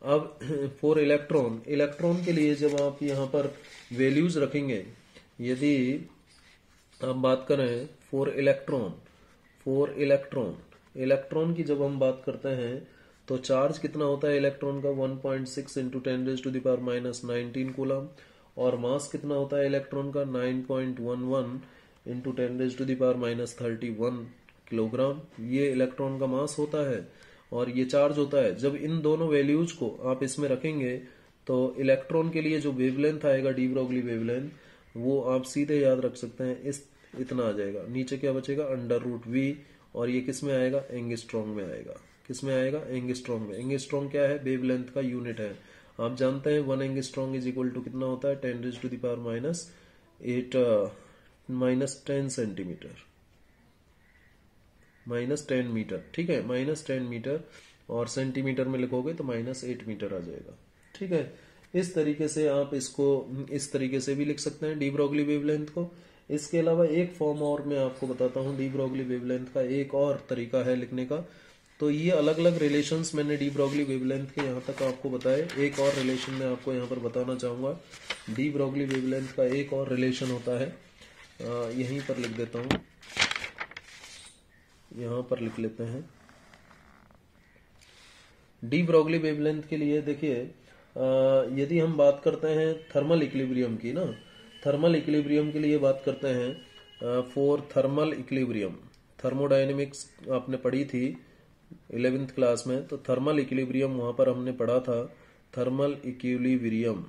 A: अब फॉर इलेक्ट्रॉन, इलेक्ट्रॉन के लिए जब आप यहाँ पर वैल्यूज रखेंगे, यदि आप बात करें फॉर इलेक्ट्रॉन की जब हम बात करते हैं तो चार्ज कितना होता है इलेक्ट्रॉन का? 1.6 इंटू 10⁻⁻19 कूलम। और मास कितना होता है इलेक्ट्रॉन का? 9.11 इंटू 10⁻31 किलोग्राम। ये इलेक्ट्रॉन का मास होता है और ये चार्ज होता है। जब इन दोनों वैल्यूज को आप इसमें रखेंगे तो इलेक्ट्रॉन के लिए जो वेवलेंथ आएगा डी ब्रोगली वेवलेंथ, वो आप सीधे याद रख सकते हैं, इस इतना आ जाएगा। नीचे क्या बचेगा, √v, और ये किस में आएगा, एंगस्ट्रॉम में आएगा। किस में आएगा, एंगस्ट्रॉम में। एंगस्ट्रॉम क्या है, वेवलेंथ का यूनिट है। आप जानते हैं 1 एंगस्ट्रॉम इज इक्वल टू कितना होता है, 10⁻⁸ सेंटीमीटर, -10 मीटर, ठीक है, -10 मीटर, और सेंटीमीटर में लिखोगे तो -8 मीटर आ जाएगा, ठीक है। इस तरीके से आप इसको इस तरीके से भी लिख सकते हैं डी ब्रोगली वेवलेंथ को। इसके अलावा एक फॉर्म और मैं आपको बताता हूं डी ब्रोगली वेवलेंथ का, एक और तरीका है लिखने का। तो ये अलग अलग रिलेशंस मैंने डी ब्रोगली वेवलेंथ के यहाँ तक आपको बताए। एक और रिलेशन मैं आपको यहाँ पर बताना चाहूंगा। डी ब्रोगली वेवलेंथ का एक और रिलेशन होता है, यहीं पर लिख देता हूं, यहां पर लिख लेते हैं। डी ब्रोगली वेवलेंथ के लिए देखिए, यदि हम बात करते हैं थर्मल इक्विलिब्रियम की ना, थर्मल इक्विलिब्रियम के लिए बात करते हैं, फॉर थर्मल इक्विलिब्रियम, थर्मोडायनेमिक्स आपने पढ़ी थी 11th क्लास में, तो थर्मल इक्विलिब्रियम वहां पर हमने पढ़ा था। थर्मल इक्विलिब्रियम,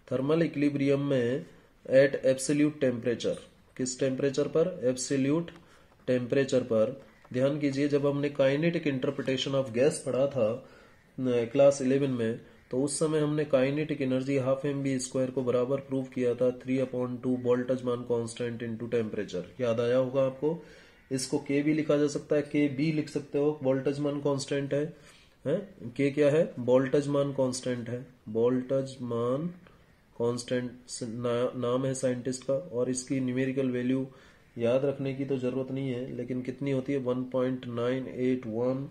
A: थर्मल इक्विलिब्रियम में एट एब्सोल्यूट टेम्परेचर, किस टेम्परेचर पर, एब्सोल्यूट टेम्परेचर पर। ध्यान कीजिए, जब हमने काइनेटिक इंटरप्रिटेशन ऑफ गैस पढ़ा था क्लास 11 में, तो उस समय हमने काइनेटिक एनर्जी ½mv² को बराबर प्रूव किया था 3/2 बोल्टजमान कांस्टेंट इनटू टेम्परेचर। याद आया होगा आपको। इसको के भी लिखा जा सकता है, के बी लिख सकते हो, बोल्टजमान कांस्टेंट है, के क्या है, बोल्टजमान कांस्टेंट है, बोल्टजमान कांस्टेंट नाम है साइंटिस्ट का। और इसकी न्यूमेरिकल वैल्यू याद रखने की तो जरूरत नहीं है, लेकिन कितनी होती है, 1.981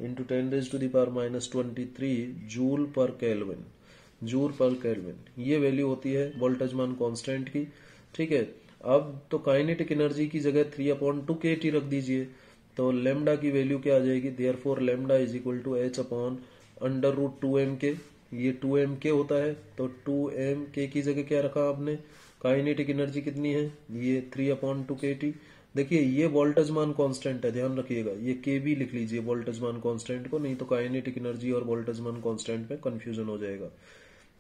A: इंटू 10⁻⁻23 जूल पर केल्विन, जूल पर केल्विन ये वैल्यू होती है बोल्टजमान कांस्टेंट की, ठीक है। अब तो काइनेटिक एनर्जी की जगह 3/2 kT रख दीजिए, तो लेमडा की वैल्यू क्या आ जाएगी, therefore lambda is equal to h/√2mk, ये 2mk होता है, तो 2mk की जगह क्या रखा आपने, काइनेटिक एनर्जी कितनी है, ये 3/2 kT। देखिए ये वोल्टजमान कांस्टेंट है, ध्यान रखिएगा, ये के भी लिख लीजिए वोल्टजमान कांस्टेंट को, नहीं तो काइनेटिक एनर्जी और वोल्टजमान कांस्टेंट में कंफ्यूजन हो जाएगा।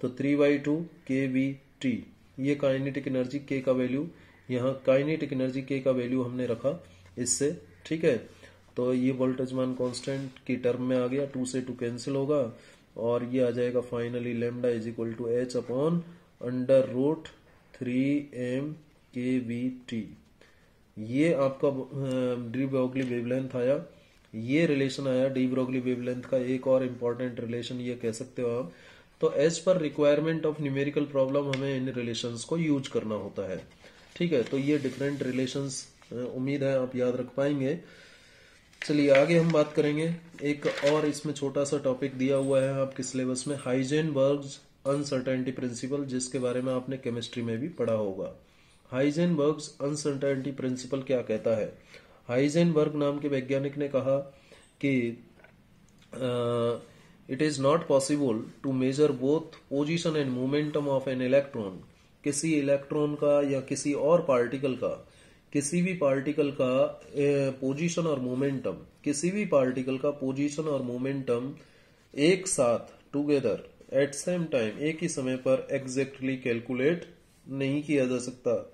A: तो 3/2 kVT, ये काइनेटिक एनर्जी के का वैल्यू, यहाँ काइनेटिक एनर्जी के का वैल्यू हमने रखा इससे, ठीक है। तो ये वोल्टजमान कांस्टेंट की टर्म में आ गया, 2 से 2 कैंसिल होगा, और ये आ जाएगा finally lambda is equal to h/√3mkVT। ये आपका डी ब्रोगली वेवलेंथ आया, ये रिलेशन आया डी ब्रोगली वेवलेंथ का। एक और इम्पोर्टेंट रिलेशन ये कह सकते हो आप। तो as per requirement of numerical problem हमें इन रिलेशंस को यूज करना होता है, ठीक है। तो ये डिफरेंट रिलेशंस, उम्मीद है आप याद रख पाएंगे। चलिए आगे हम बात करेंगे। एक और इसमें छोटा सा टॉपिक दिया हुआ है आपके सिलेबस में, हाइजेनबर्ग्स अनसर्टेनिटी प्रिंसिपल, जिसके बारे में आपने केमिस्ट्री में भी पढ़ा होगा। हाइजेनबर्ग्स अनसर्टेनिटी प्रिंसिपल क्या कहता है। हाइजेनबर्ग नाम के वैज्ञानिक ने कहा कि it is not possible to measure both position and momentum of an electron. किसी इलेक्ट्रॉन का या किसी और पार्टिकल का, किसी भी पार्टिकल का पोजीशन और मोमेंटम, किसी भी पार्टिकल का पोजीशन और मोमेंटम एक साथ टुगेदर एट सेम टाइम, एक ही समय पर एग्जैक्टली कैलकुलेट नहीं किया जा सकता,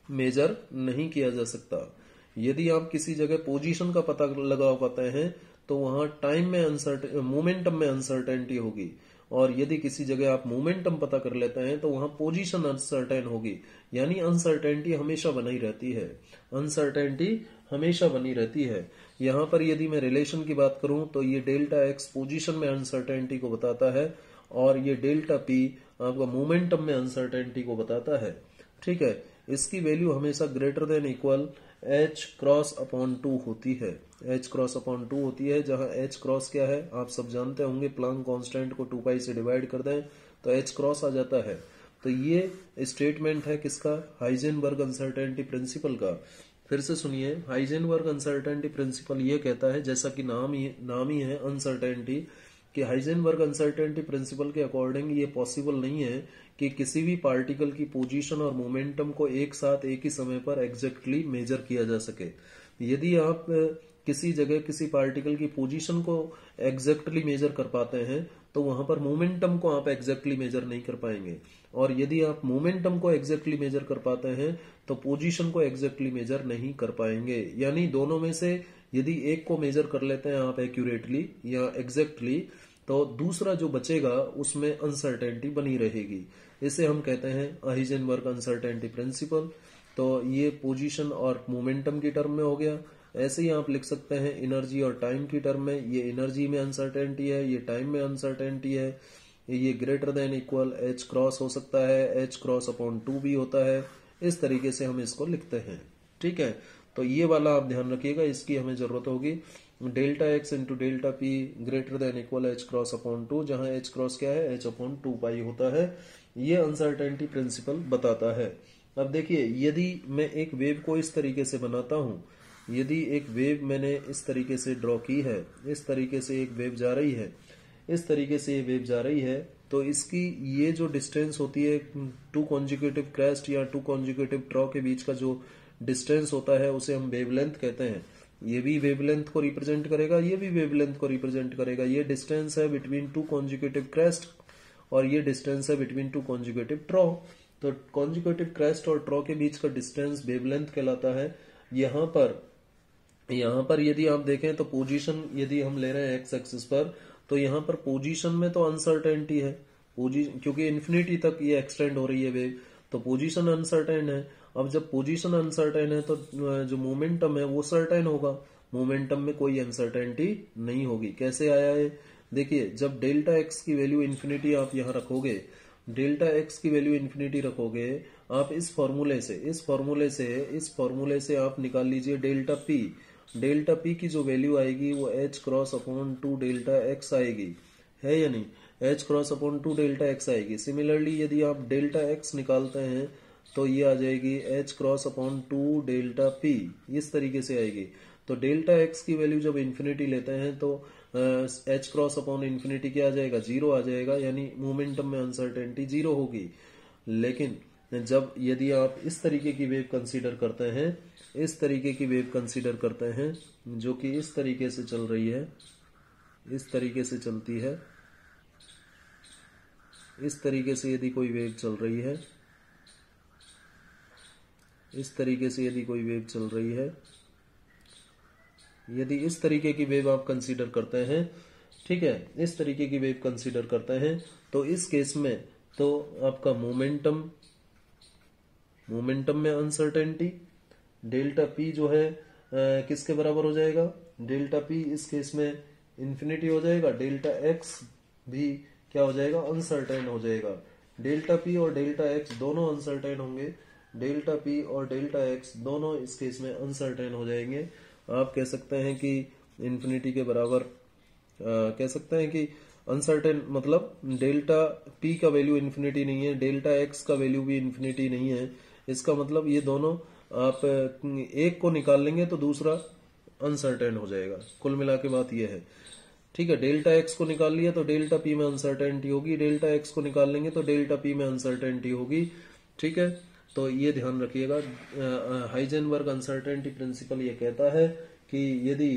A: मेजर नहीं किया जा सकता। यदि आप किसी जगह पोजीशन का पता लगा पाते हैं तो वहां टाइम में मोमेंटम में अनसर्टेनिटी होगी, और यदि किसी जगह आप मोमेंटम पता कर लेते हैं तो वहां पोजीशन अनसर्टेन होगी। यानी अनसर्टेनिटी हमेशा बनी रहती है, अनसर्टेनिटी हमेशा बनी रहती है। यहां पर यदि मैं रिलेशन की बात करूं तो ये डेल्टा एक्स पोजीशन में अनसर्टेनिटी को बताता है, और ये डेल्टा पी आपका मोमेंटम में अनसर्टेनिटी को बताता है, ठीक है। इसकी वैल्यू हमेशा ग्रेटर देन इक्वल h×2 होती है, h×2 होती है, जहां h× क्या है आप सब जानते होंगे, प्लांक कांस्टेंट को 2π से डिवाइड कर दें तो h× आ जाता है। तो ये स्टेटमेंट है किसका, हाइजेनबर्ग अनसर्टेनिटी प्रिंसिपल का। फिर से सुनिए, हाइजेनबर्ग अनसर्टेनिटी प्रिंसिपल ये कहता है, जैसा कि नाम ही है अनसर्टेनिटी, कि हाइजेनबर्ग अनसर्टेनिटी प्रिंसिपल के अकॉर्डिंग ये पॉसिबल नहीं है कि किसी भी पार्टिकल की पोजीशन और मोमेंटम को एक साथ एक ही समय पर एग्जैक्टली मेजर किया जा सके। यदि आप किसी जगह किसी पार्टिकल की पोजीशन को एग्जैक्टली मेजर कर पाते हैं तो वहां पर मोमेंटम को आप एग्जैक्टली मेजर नहीं कर पाएंगे। और यदि आप मोमेंटम को एग्जैक्टली मेजर कर पाते हैं तो पोजीशन को एग्जैक्टली मेजर नहीं कर पाएंगे। यानी दोनों में से यदि एक को मेजर कर लेते हैं आप एक्यूरेटली या एग्जैक्टली, तो दूसरा जो बचेगा उसमें अनसर्टेनिटी बनी रहेगी। इसे हम कहते हैं हाइजेनबर्ग अनसर्टेनिटी प्रिंसिपल। तो ये पोजीशन और मोमेंटम की टर्म में हो गया। ऐसे ही आप लिख सकते हैं एनर्जी और टाइम की टर्म में। ये एनर्जी में अनसर्टेनिटी है, ये टाइम में अनसर्टेनिटी है। ये greater than equal H cross हो सकता है, एच क्रॉस अपॉन 2 भी होता है। इस तरीके से हम इसको लिखते हैं। ठीक है, तो ये वाला आप ध्यान रखिएगा, इसकी हमें जरूरत होगी। Delta x into delta P greater than equal H cross upon 2, जहां एच क्रॉस क्या है, एच अपॉन 2 पाई होता है। ये अनसर्टेनिटी प्रिंसिपल बताता है। अब देखिए, यदि मैं एक वेव को इस तरीके से बनाता हूं, यदि एक वेव मैंने इस तरीके से ड्रॉ की है, इस तरीके से एक वेव जा रही है, इस तरीके से ये वेव जा रही है, तो इसकी ये जो डिस्टेंस होती है टू कॉन्जिक्यूटिव क्रेस्ट या टू कॉन्जिक्यूटिव ट्रॉ के बीच का जो डिस्टेंस होता है उसे हम वेवलेंथ कहते हैं। ये भी वेवलेंथ को रिप्रेजेंट करेगा, ये भी वेवलेंथ को रिप्रेजेंट करेगा। ये डिस्टेंस है बिटवीन टू कॉन्जिक्यूटिव क्रेस्ट और ये डिस्टेंस है बिटवीन टू कॉन्जिक्यूटिव ट्रॉ। तो कॉन्जिक्यूटिव क्रेस्ट और ट्रॉ के बीच का डिस्टेंस वेवलेंथ कहलाता है। यहाँ पर यदि आप देखें तो पोजीशन यदि हम ले रहे हैं एक्स एक्सिस पर, तो यहाँ पर पोजीशन में तो अनसर्टेनिटी है, क्योंकि इन्फिनिटी तक ये एक्सटेंड हो रही है वेव, तो पोजीशन अनसर्टेन है। अब जब पोजीशन अनसर्टेन है तो जो मोमेंटम है वो सर्टेन होगा, मोमेंटम में कोई अनसर्टेनिटी नहीं होगी। कैसे आया है, देखिए, जब डेल्टा एक्स की वैल्यू इन्फिनिटी आप यहाँ रखोगे, डेल्टा एक्स की वैल्यू इन्फिनिटी रखोगे, आप इस फॉर्मूले से आप निकाल लीजिए डेल्टा पी। डेल्टा पी की जो वैल्यू आएगी वो H cross upon 2 delta x आएगी, है या नहीं, H cross upon 2 delta x आएगी। सिमिलरली यदि आप डेल्टा एक्स निकालते हैं तो ये आ जाएगी H cross upon 2 delta P, इस तरीके से आएगी। तो डेल्टा एक्स की वैल्यू जब इन्फिनिटी लेते हैं तो एच क्रॉस अपॉन इन्फिनिटी क्या आ जाएगा, 0 आ जाएगा, यानी मोमेंटम में अनसर्टेनिटी 0 होगी। लेकिन जब यदि आप इस तरीके की वेव कंसीडर करते हैं, इस तरीके की वेव कंसीडर करते हैं जो कि इस तरीके से चल रही है, इस तरीके से चलती है, इस तरीके से यदि कोई वेव चल रही है, इस तरीके से यदि कोई वेव चल रही है, यदि इस तरीके की वेव आप कंसीडर करते हैं, ठीक है, इस तरीके की वेव कंसीडर करते हैं, तो इस केस में तो आपका मोमेंटम में अनसर्टेनिटी, डेल्टा पी जो है किसके बराबर हो जाएगा, डेल्टा पी इस केस में इंफिनिटी हो जाएगा, डेल्टा एक्स भी क्या हो जाएगा, अनसर्टेन हो जाएगा। डेल्टा पी और डेल्टा एक्स दोनों अनसर्टेन होंगे, डेल्टा पी और डेल्टा एक्स दोनों इस केस में अनसर्टेन हो जाएंगे। आप कह सकते हैं कि इंफिनिटी के बराबर कह सकते हैं कि अनसर्टेन मतलब डेल्टा पी का वैल्यू इन्फिनिटी नहीं है, डेल्टा एक्स का वैल्यू भी इन्फिनिटी नहीं है। इसका मतलब ये दोनों आप एक को निकाल लेंगे तो दूसरा अनसर्टेन हो जाएगा। कुल मिला के बात यह है, ठीक है। डेल्टा एक्स को निकाल लिया तो डेल्टा पी में अनसर्टेनिटी होगी, डेल्टा एक्स को निकाल लेंगे तो डेल्टा पी में अनसर्टेनिटी होगी, ठीक है। तो ये ध्यान रखिएगा, हाइजेनबर्ग अनसर्टेनिटी प्रिंसिपल ये कहता है कि यदि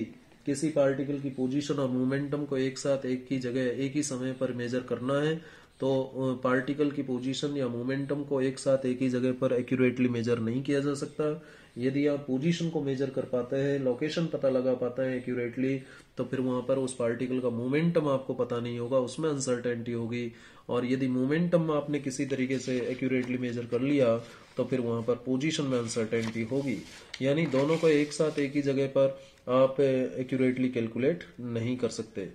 A: किसी पार्टिकल की पोजीशन और मोमेंटम को एक साथ एक ही जगह एक ही समय पर मेजर करना है तो पार्टिकल की पोजीशन या मोमेंटम को एक साथ एक ही जगह पर एक्यूरेटली मेजर नहीं किया जा सकता। यदि आप पोजीशन को मेजर कर पाते हैं, लोकेशन पता लगा पाते हैं एक्यूरेटली, तो फिर वहां पर उस पार्टिकल का मोमेंटम आपको पता नहीं होगा, उसमें अनसर्टेनिटी होगी। और यदि मोमेंटम आपने किसी तरीके से एक्यूरेटली मेजर कर लिया तो फिर वहां पर पोजीशन में अनसर्टेनिटी होगी। यानी दोनों को एक साथ एक ही जगह पर आप एक्यूरेटली कैलकुलेट नहीं कर सकते।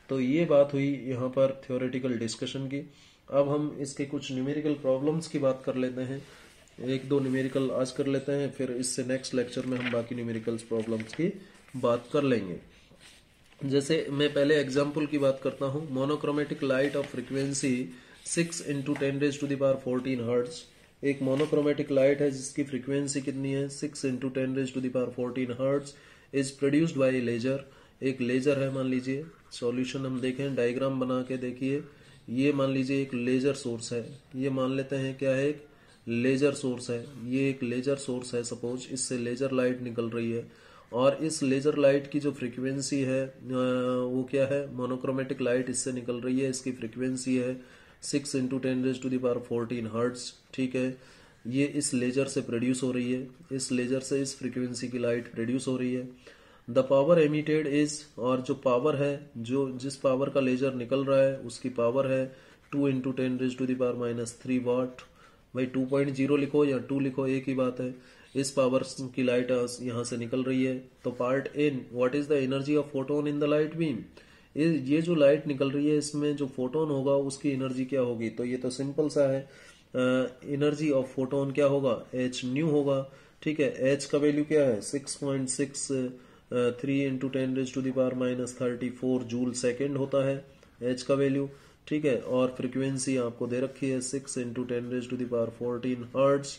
A: तो ये बात हुई यहाँ पर थ्योरेटिकल डिस्कशन की। अब हम इसके कुछ न्यूमेरिकल प्रॉब्लम्स की बात कर लेते हैं, एक दो न्यूमेरिकल आज कर लेते हैं, फिर इससे नेक्स्ट लेक्चर में हम बाकी न्यूमेरिकल प्रॉब्लम्स की बात कर लेंगे। जैसे मैं पहले एग्जाम्पल की बात करता हूँ, monochromatic light of frequency 6 × 10⁻14 hertz. एक मोनोक्रोमेटिक लाइट है जिसकी फ्रीक्वेंसी कितनी है, 6 × 10⁻14 hertz, is produced by laser. एक लेजर है मान लीजिए, सॉल्यूशन हम देखें, डायग्राम बना के देखिए, ये मान लीजिए एक लेजर सोर्स है, ये मान लेते हैं क्या है, एक लेजर सोर्स है, ये एक लेजर सोर्स है सपोज, इससे लेजर लाइट निकल रही है और इस लेजर लाइट की जो फ्रीक्वेंसी है वो क्या है, मोनोक्रोमेटिक लाइट इससे निकल रही है, इसकी फ्रीक्वेंसी है 6 × 10⁻14 हर्ट्ज। ठीक है, ये इस लेजर से प्रोड्यूस हो रही है, इस लेजर से इस फ्रीक्वेंसी की लाइट प्रोड्यूस हो रही है। द पावर एमिटेड इज, और जो पावर है, जो जिस पावर का लेजर निकल रहा है उसकी पावर है 2 × 10⁻³ वाट। भाई 2.0 लिखो या 2 लिखो, एक ही बात है। इस पावर की लाइट यहाँ से निकल रही है। तो part N, what is the energy of photon in the light beam. ये जो लाइट निकल रही है इसमें जो फोटोन होगा उसकी एनर्जी क्या होगी, तो ये तो सिंपल सा है। एनर्जी ऑफ फोटोन क्या होगा, h न्यू होगा। ठीक है, h का वैल्यू क्या है 6.63 × 10⁻34 जूल सेकेंड होता है h का वैल्यू। ठीक है, और फ्रीक्वेंसी आपको दे रखी है 6 × 10⁻14 हर्ट्ज।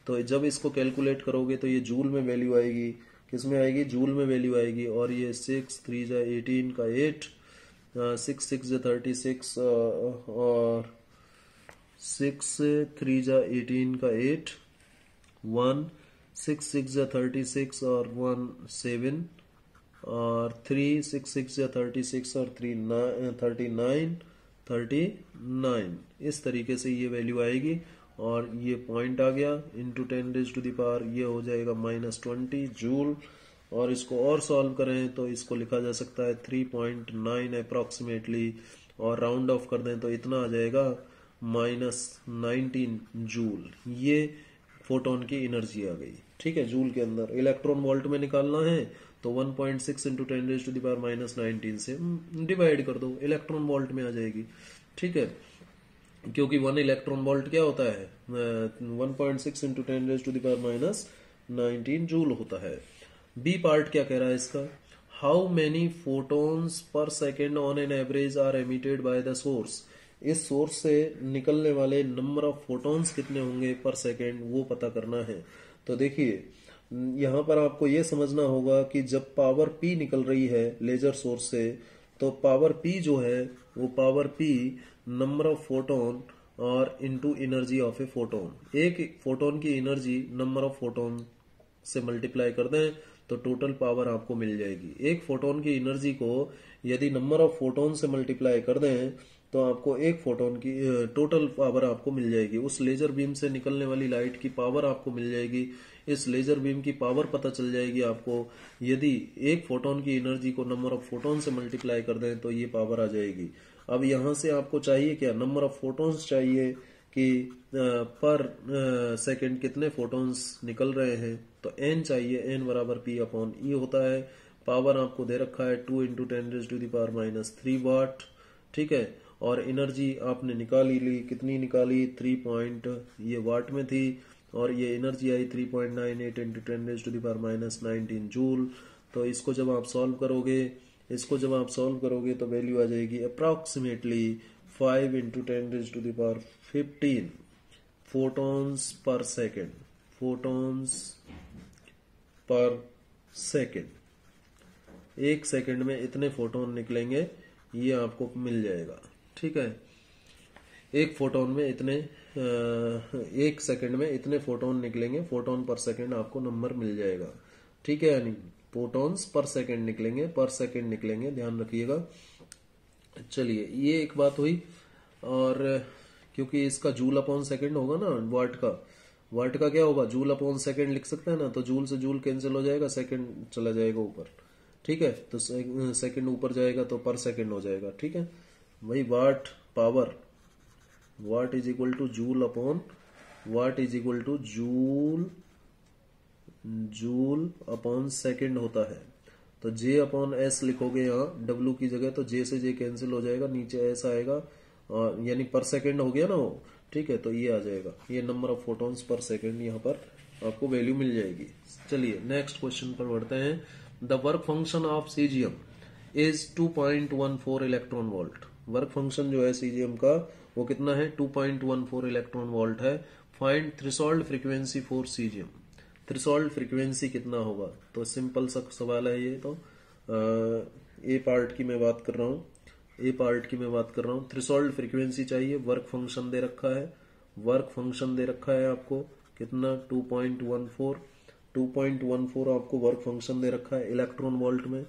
A: तो जब इसको कैलकुलेट करोगे तो ये जूल में वैल्यू आएगी, किस में आएगी, जूल में वैल्यू आएगी। और ये 6 3 जा 18 का 8, 6 6 जा 36 और 6 3 जा 18 का 8, 1 6 6 जा 36 और 1 7 और 3 6 6 जा 36 और 3 39। इस तरीके से ये वैल्यू आएगी। और ये पॉइंट आ गया इंटू 10⁻, ये हो जाएगा -20 जूल। और इसको और सॉल्व करें तो इसको लिखा जा सकता है 3.9 अप्रॉक्सीमेटली, और राउंड ऑफ कर दें तो इतना आ जाएगा -19 जूल। ये फोटोन की एनर्जी आ गई। ठीक है, जूल के अंदर। इलेक्ट्रॉन वोल्ट में निकालना है तो 1.6 × 10⁻19 से डिवाइड कर दो, इलेक्ट्रॉन वोल्ट में आ जाएगी। ठीक है, क्योंकि 1 इलेक्ट्रॉन वोल्ट क्या होता है 1.6 × 10⁻19 जूल होता है। बी पार्ट क्या कह रहा है इसका, how many photons per second on an average are emitted by the source. इस सोर्स से निकलने वाले नंबर ऑफ फोटोन्स कितने होंगे पर सेकेंड, वो पता करना है। तो देखिए यहाँ पर आपको ये समझना होगा कि जब पावर P निकल रही है लेजर सोर्स से, तो पावर P जो है वो power P number of photon और into energy of a photon. एक फोटोन की एनर्जी नंबर ऑफ फोटोन से मल्टीप्लाई कर दें तो टोटल पावर आपको मिल जाएगी। एक फोटोन की एनर्जी को यदि नंबर ऑफ फोटोन से मल्टीप्लाई कर दें तो आपको एक फोटोन की टोटल पावर आपको मिल जाएगी। उस लेजर बीम से निकलने वाली लाइट की पावर आपको मिल जाएगी। इस लेजर बीम की पावर पता चल जाएगी आपको। यदि एक फोटोन की एनर्जी को नंबर ऑफ फोटोन से मल्टीप्लाई कर दें तो ये पावर आ जाएगी। अब यहां से आपको चाहिए क्या, नंबर ऑफ फोटोन्स चाहिए कि पर सेकंड कितने फोटोन्स निकल रहे हैं। तो n चाहिए, n बराबर P/E होता है। पावर आपको दे रखा है 2 × 10⁻³ वाट। ठीक है, और एनर्जी आपने निकाली ली, कितनी निकाली 3 ये वाट में थी, और ये एनर्जी आई 3.98 × 10⁻19 जूल। तो इसको जब आप सॉल्व करोगे तो वैल्यू आ जाएगी अप्रॉक्सीमेटली 5 × 10⁻15 फोटोन्स पर सेकेंड। एक सेकेंड में इतने फोटोन निकलेंगे, ये आपको मिल जाएगा। ठीक है, एक फोटोन में इतने एक सेकंड में इतने फोटोन निकलेंगे, फोटोन पर सेकंड आपको नंबर मिल जाएगा। ठीक है, यानी फोटोन्स पर सेकंड निकलेंगे, पर सेकंड निकलेंगे, ध्यान रखिएगा। चलिए, ये एक बात हुई। और क्योंकि इसका जूल अपॉन सेकंड होगा ना, वाट का क्या होगा, जूल अपॉन सेकंड लिख सकते हैं ना, तो जूल से जूल कैंसिल हो जाएगा, सेकंड चला जाएगा ऊपर। ठीक है, तो सेकंड ऊपर जाएगा तो पर सेकंड हो जाएगा। ठीक है, वही watt power, watt is equal to joule upon watt is equal to joule upon second होता है। तो J अपॉन S लिखोगे यहाँ W की जगह, तो J से J कैंसिल हो जाएगा, नीचे S आएगा, और यानी पर सेकंड हो गया ना वो। ठीक है, तो ये आ जाएगा, ये नंबर ऑफ फोटोन्स पर सेकंड यहाँ पर आपको वैल्यू मिल जाएगी। चलिए नेक्स्ट क्वेश्चन पर बढ़ते हैं। The work function of caesium is 2.14 electron volt. Work function जो है सीजियम का वो कितना है, 2.14 इलेक्ट्रॉन वोल्ट है। Find threshold frequency for caesium. Threshold frequency कितना होगा, तो सिंपल सा सवाल है ये। तो ए पार्ट की मैं बात कर रहा हूँ। थ्रेशोल्ड फ्रीक्वेंसी चाहिए, वर्क फंक्शन दे रखा है। आपको कितना 2.14। 2.14 आपको वर्क फंक्शन दे रखा है इलेक्ट्रॉन वोल्ट में,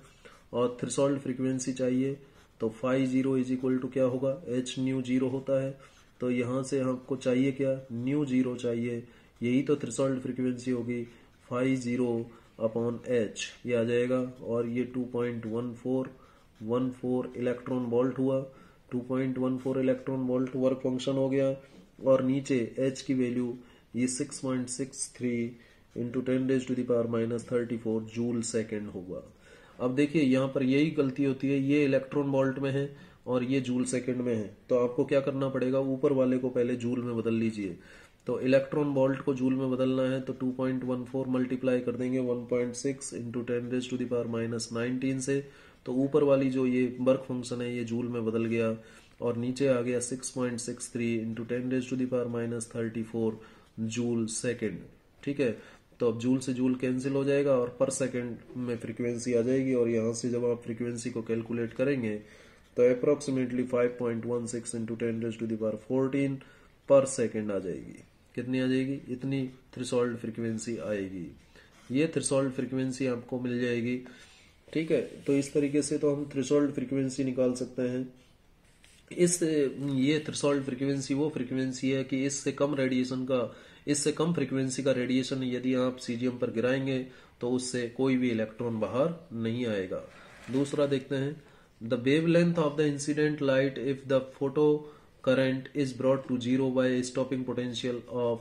A: और थ्रेशोल्ड फ्रीक्वेंसी चाहिए तो phi zero is equal to क्या होगा, एच न्यू जीरो होता है। तो यहां से हमको चाहिए क्या, न्यू जीरो चाहिए, यही तो थ्रेशोल्ड फ्रीक्वेंसी होगी, फाई जीरो अपॉन एच ये आ जाएगा। और ये 2.14 इलेक्ट्रॉन वोल्ट हुआ, 2.14 इलेक्ट्रॉन वोल्ट वर्क फंक्शन हो गया। और नीचे एच की वैल्यू ये 6.63 इंटू 10⁻⁻34 जूल सेकेंड होगा। अब देखिए यहाँ पर यही गलती होती है, ये इलेक्ट्रॉन वोल्ट में है और ये जूल सेकेंड में है, तो आपको क्या करना पड़ेगा, ऊपर वाले को पहले जूल में बदल लीजिए। तो इलेक्ट्रॉन वोल्ट को जूल में बदलना है तो 2.14 मल्टीप्लाई कर देंगे 1.6 इंटू 10⁻⁻19 से, तो ऊपर वाली जो ये वर्क फंक्शन है ये जूल में बदल गया, और नीचे आ गया 6.63 इंटू 10⁻⁻34 जूल सेकेंड। ठीक है, तो अब जूल से जूल कैंसिल हो जाएगा और पर सेकेंड में फ्रीक्वेंसी आ जाएगी, और यहाँ से जब आप फ्रीक्वेंसी को कैलकुलेट करेंगे तो अप्रोक्सीमेटली 5.16 इंटू 10⁻14 पर सेकेंड आ जाएगी। कितनी आ जाएगी, इतनी थ्रेशोल्ड फ्रीक्वेंसी आएगी। ये थ्रेशोल्ड फ्रीक्वेंसी आपको मिल जाएगी। ठीक है, तो इस तरीके से तो हम थ्रेशोल्ड फ्रीक्वेंसी निकाल सकते हैं। ये थ्रेशोल्ड फ्रीक्वेंसी वो फ्रीक्वेंसी है कि इससे कम फ्रीक्वेंसी का रेडिएशन यदि आप सीजियम पर गिराएंगे तो उससे कोई भी इलेक्ट्रॉन बाहर नहीं आएगा। दूसरा देखते हैं, the wavelength of the incident light if the photo current is brought to zero by stopping potential of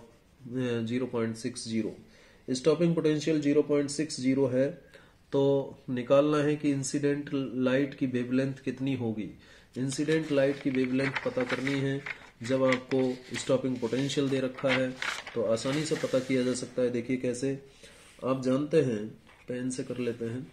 A: 0.60। Stopping potential 0.60 है, तो निकालना है कि इंसिडेंट लाइट की वेवलेंथ कितनी होगी। इंसिडेंट लाइट की वेवलेंथ पता करनी है जब आपको स्टॉपिंग पोटेंशियल दे रखा है, तो आसानी से पता किया जा सकता है। देखिए कैसे, आप जानते हैं, पेन से कर लेते हैं,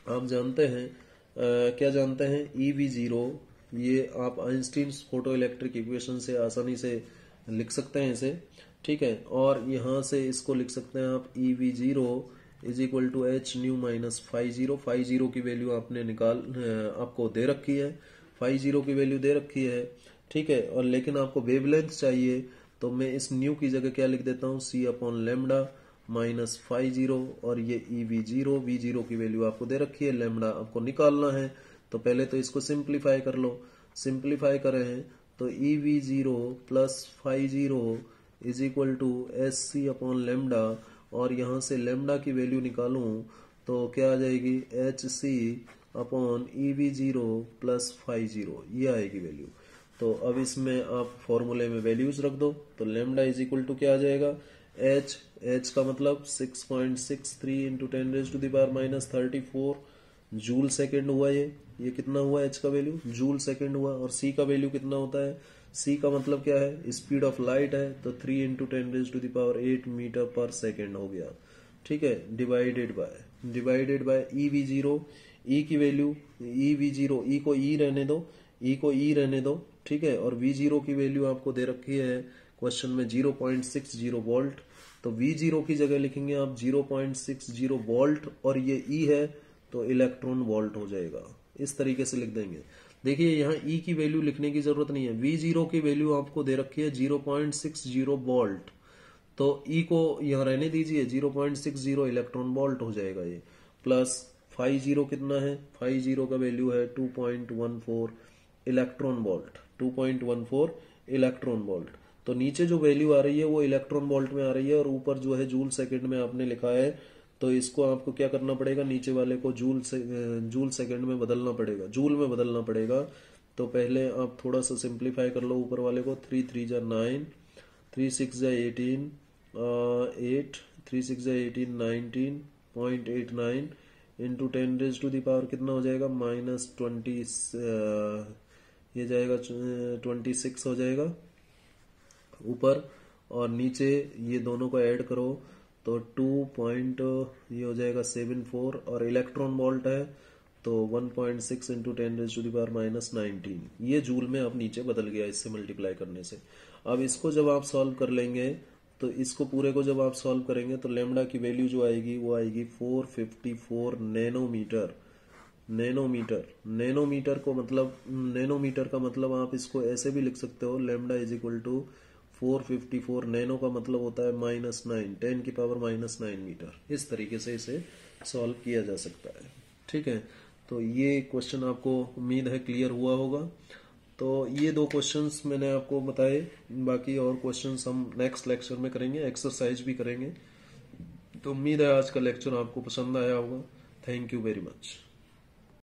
A: आप जानते हैं क्या जानते हैं, EV0, ये आप आइंस्टीन फोटो इलेक्ट्रिक इक्वेशन से आसानी से लिख सकते हैं इसे। ठीक है, और यहां से इसको लिख सकते हैं आप EV0 is equal to H nu minus phi zero की वैल्यू आपको दे रखी है, फाई जीरो की वैल्यू दे रखी है। ठीक है, और लेकिन आपको वेवलेंथ चाहिए, तो मैं इस न्यू की जगह क्या लिख देता हूँ, C upon lambda minus phi zero, और ये V0 की वैल्यू आपको दे रखी है, लेमडा आपको निकालना है। तो पहले तो इसको सिंप्लीफाई कर लो, सिंप्लीफाई करें तो EV0 plus phi zero is equal to SC upon lambda, और यहां से लेमडा की वैल्यू निकालूं तो क्या आ जाएगी, HC upon EV0 plus phi zero, ये आएगी वैल्यू। तो अब इसमें आप फॉर्मूले में वैल्यूज रख दो, तो लेमडा इज इक्वल टू क्या आ जाएगा, H का मतलब 6.63 इंटू 10⁻⁻34 जूल सेकेंड हुआ। ये कितना हुआ, H का वैल्यू जूल सेकेंड हुआ। और C का वैल्यू कितना होता है, C का मतलब क्या है, स्पीड ऑफ लाइट है, तो 3 इंटू 10⁸ मीटर पर सेकेंड हो गया। ठीक है, डिवाइडेड बाय EV0, E की वैल्यू EV0, E को E रहने दो। ठीक है, और V0 की वैल्यू आपको दे रखी है क्वेश्चन में 0.60 वोल्ट, तो V0 की जगह लिखेंगे आप 0.60 वोल्ट, और ये E है तो इलेक्ट्रॉन वोल्ट हो जाएगा। इस तरीके से लिख देंगे। देखिए यहाँ E की वैल्यू लिखने की जरूरत नहीं है, V0 की वैल्यू आपको दे रखी है 0.60 वोल्ट, तो E को यहाँ रहने दीजिए, 0.60 इलेक्ट्रॉन वोल्ट हो जाएगा ये, प्लस फाई जीरो कितना है, फाई जीरो का वैल्यू है 2.14 इलेक्ट्रॉन वोल्ट, 2.14 इलेक्ट्रॉन वोल्ट। तो नीचे जो वैल्यू आ रही है वो इलेक्ट्रॉन वोल्ट में आ रही है, और ऊपर जो है जूल सेकेंड में आपने लिखा है, तो इसको आपको क्या करना पड़ेगा, नीचे वाले को जूल सेकेंड में बदलना पड़ेगा, जूल में बदलना पड़ेगा। तो पहले आप थोड़ा सा सिंप्लीफाई कर लो ऊपर वाले को, 3 3 जा 9, 3 6 जा 18, 8, 3 6 जा 18, 19.89 इंटू 10⁻⁻ कितना हो जाएगा, -20, ये जाएगा 26 हो जाएगा ऊपर, और नीचे ये दोनों को ऐड करो तो 2 ये हो जाएगा 74, और इलेक्ट्रॉन वोल्ट है तो 1.6 इंटू 10⁻⁻19, ये जूल में अब नीचे बदल गया इससे मल्टीप्लाई करने से। अब इसको जब आप सॉल्व कर लेंगे, तो इसको पूरे को जब आप सॉल्व करेंगे तो लेमडा की वैल्यू जो आएगी वो आएगी 454 नैनोमीटर। नैनोमीटर का मतलब आप इसको ऐसे भी लिख सकते हो, lambda is equal to 454 nano का मतलब होता है -9, 10⁻⁹ मीटर। इस तरीके से इसे सॉल्व किया जा सकता है। ठीक है, तो ये क्वेश्चन आपको उम्मीद है क्लियर हुआ होगा। तो ये 2 क्वेश्चंस मैंने आपको बताए, बाकी और क्वेश्चंस हम नेक्स्ट लेक्चर में करेंगे, एक्सरसाइज भी करेंगे। तो उम्मीद है आज का लेक्चर आपको पसंद आया होगा। Thank you very much.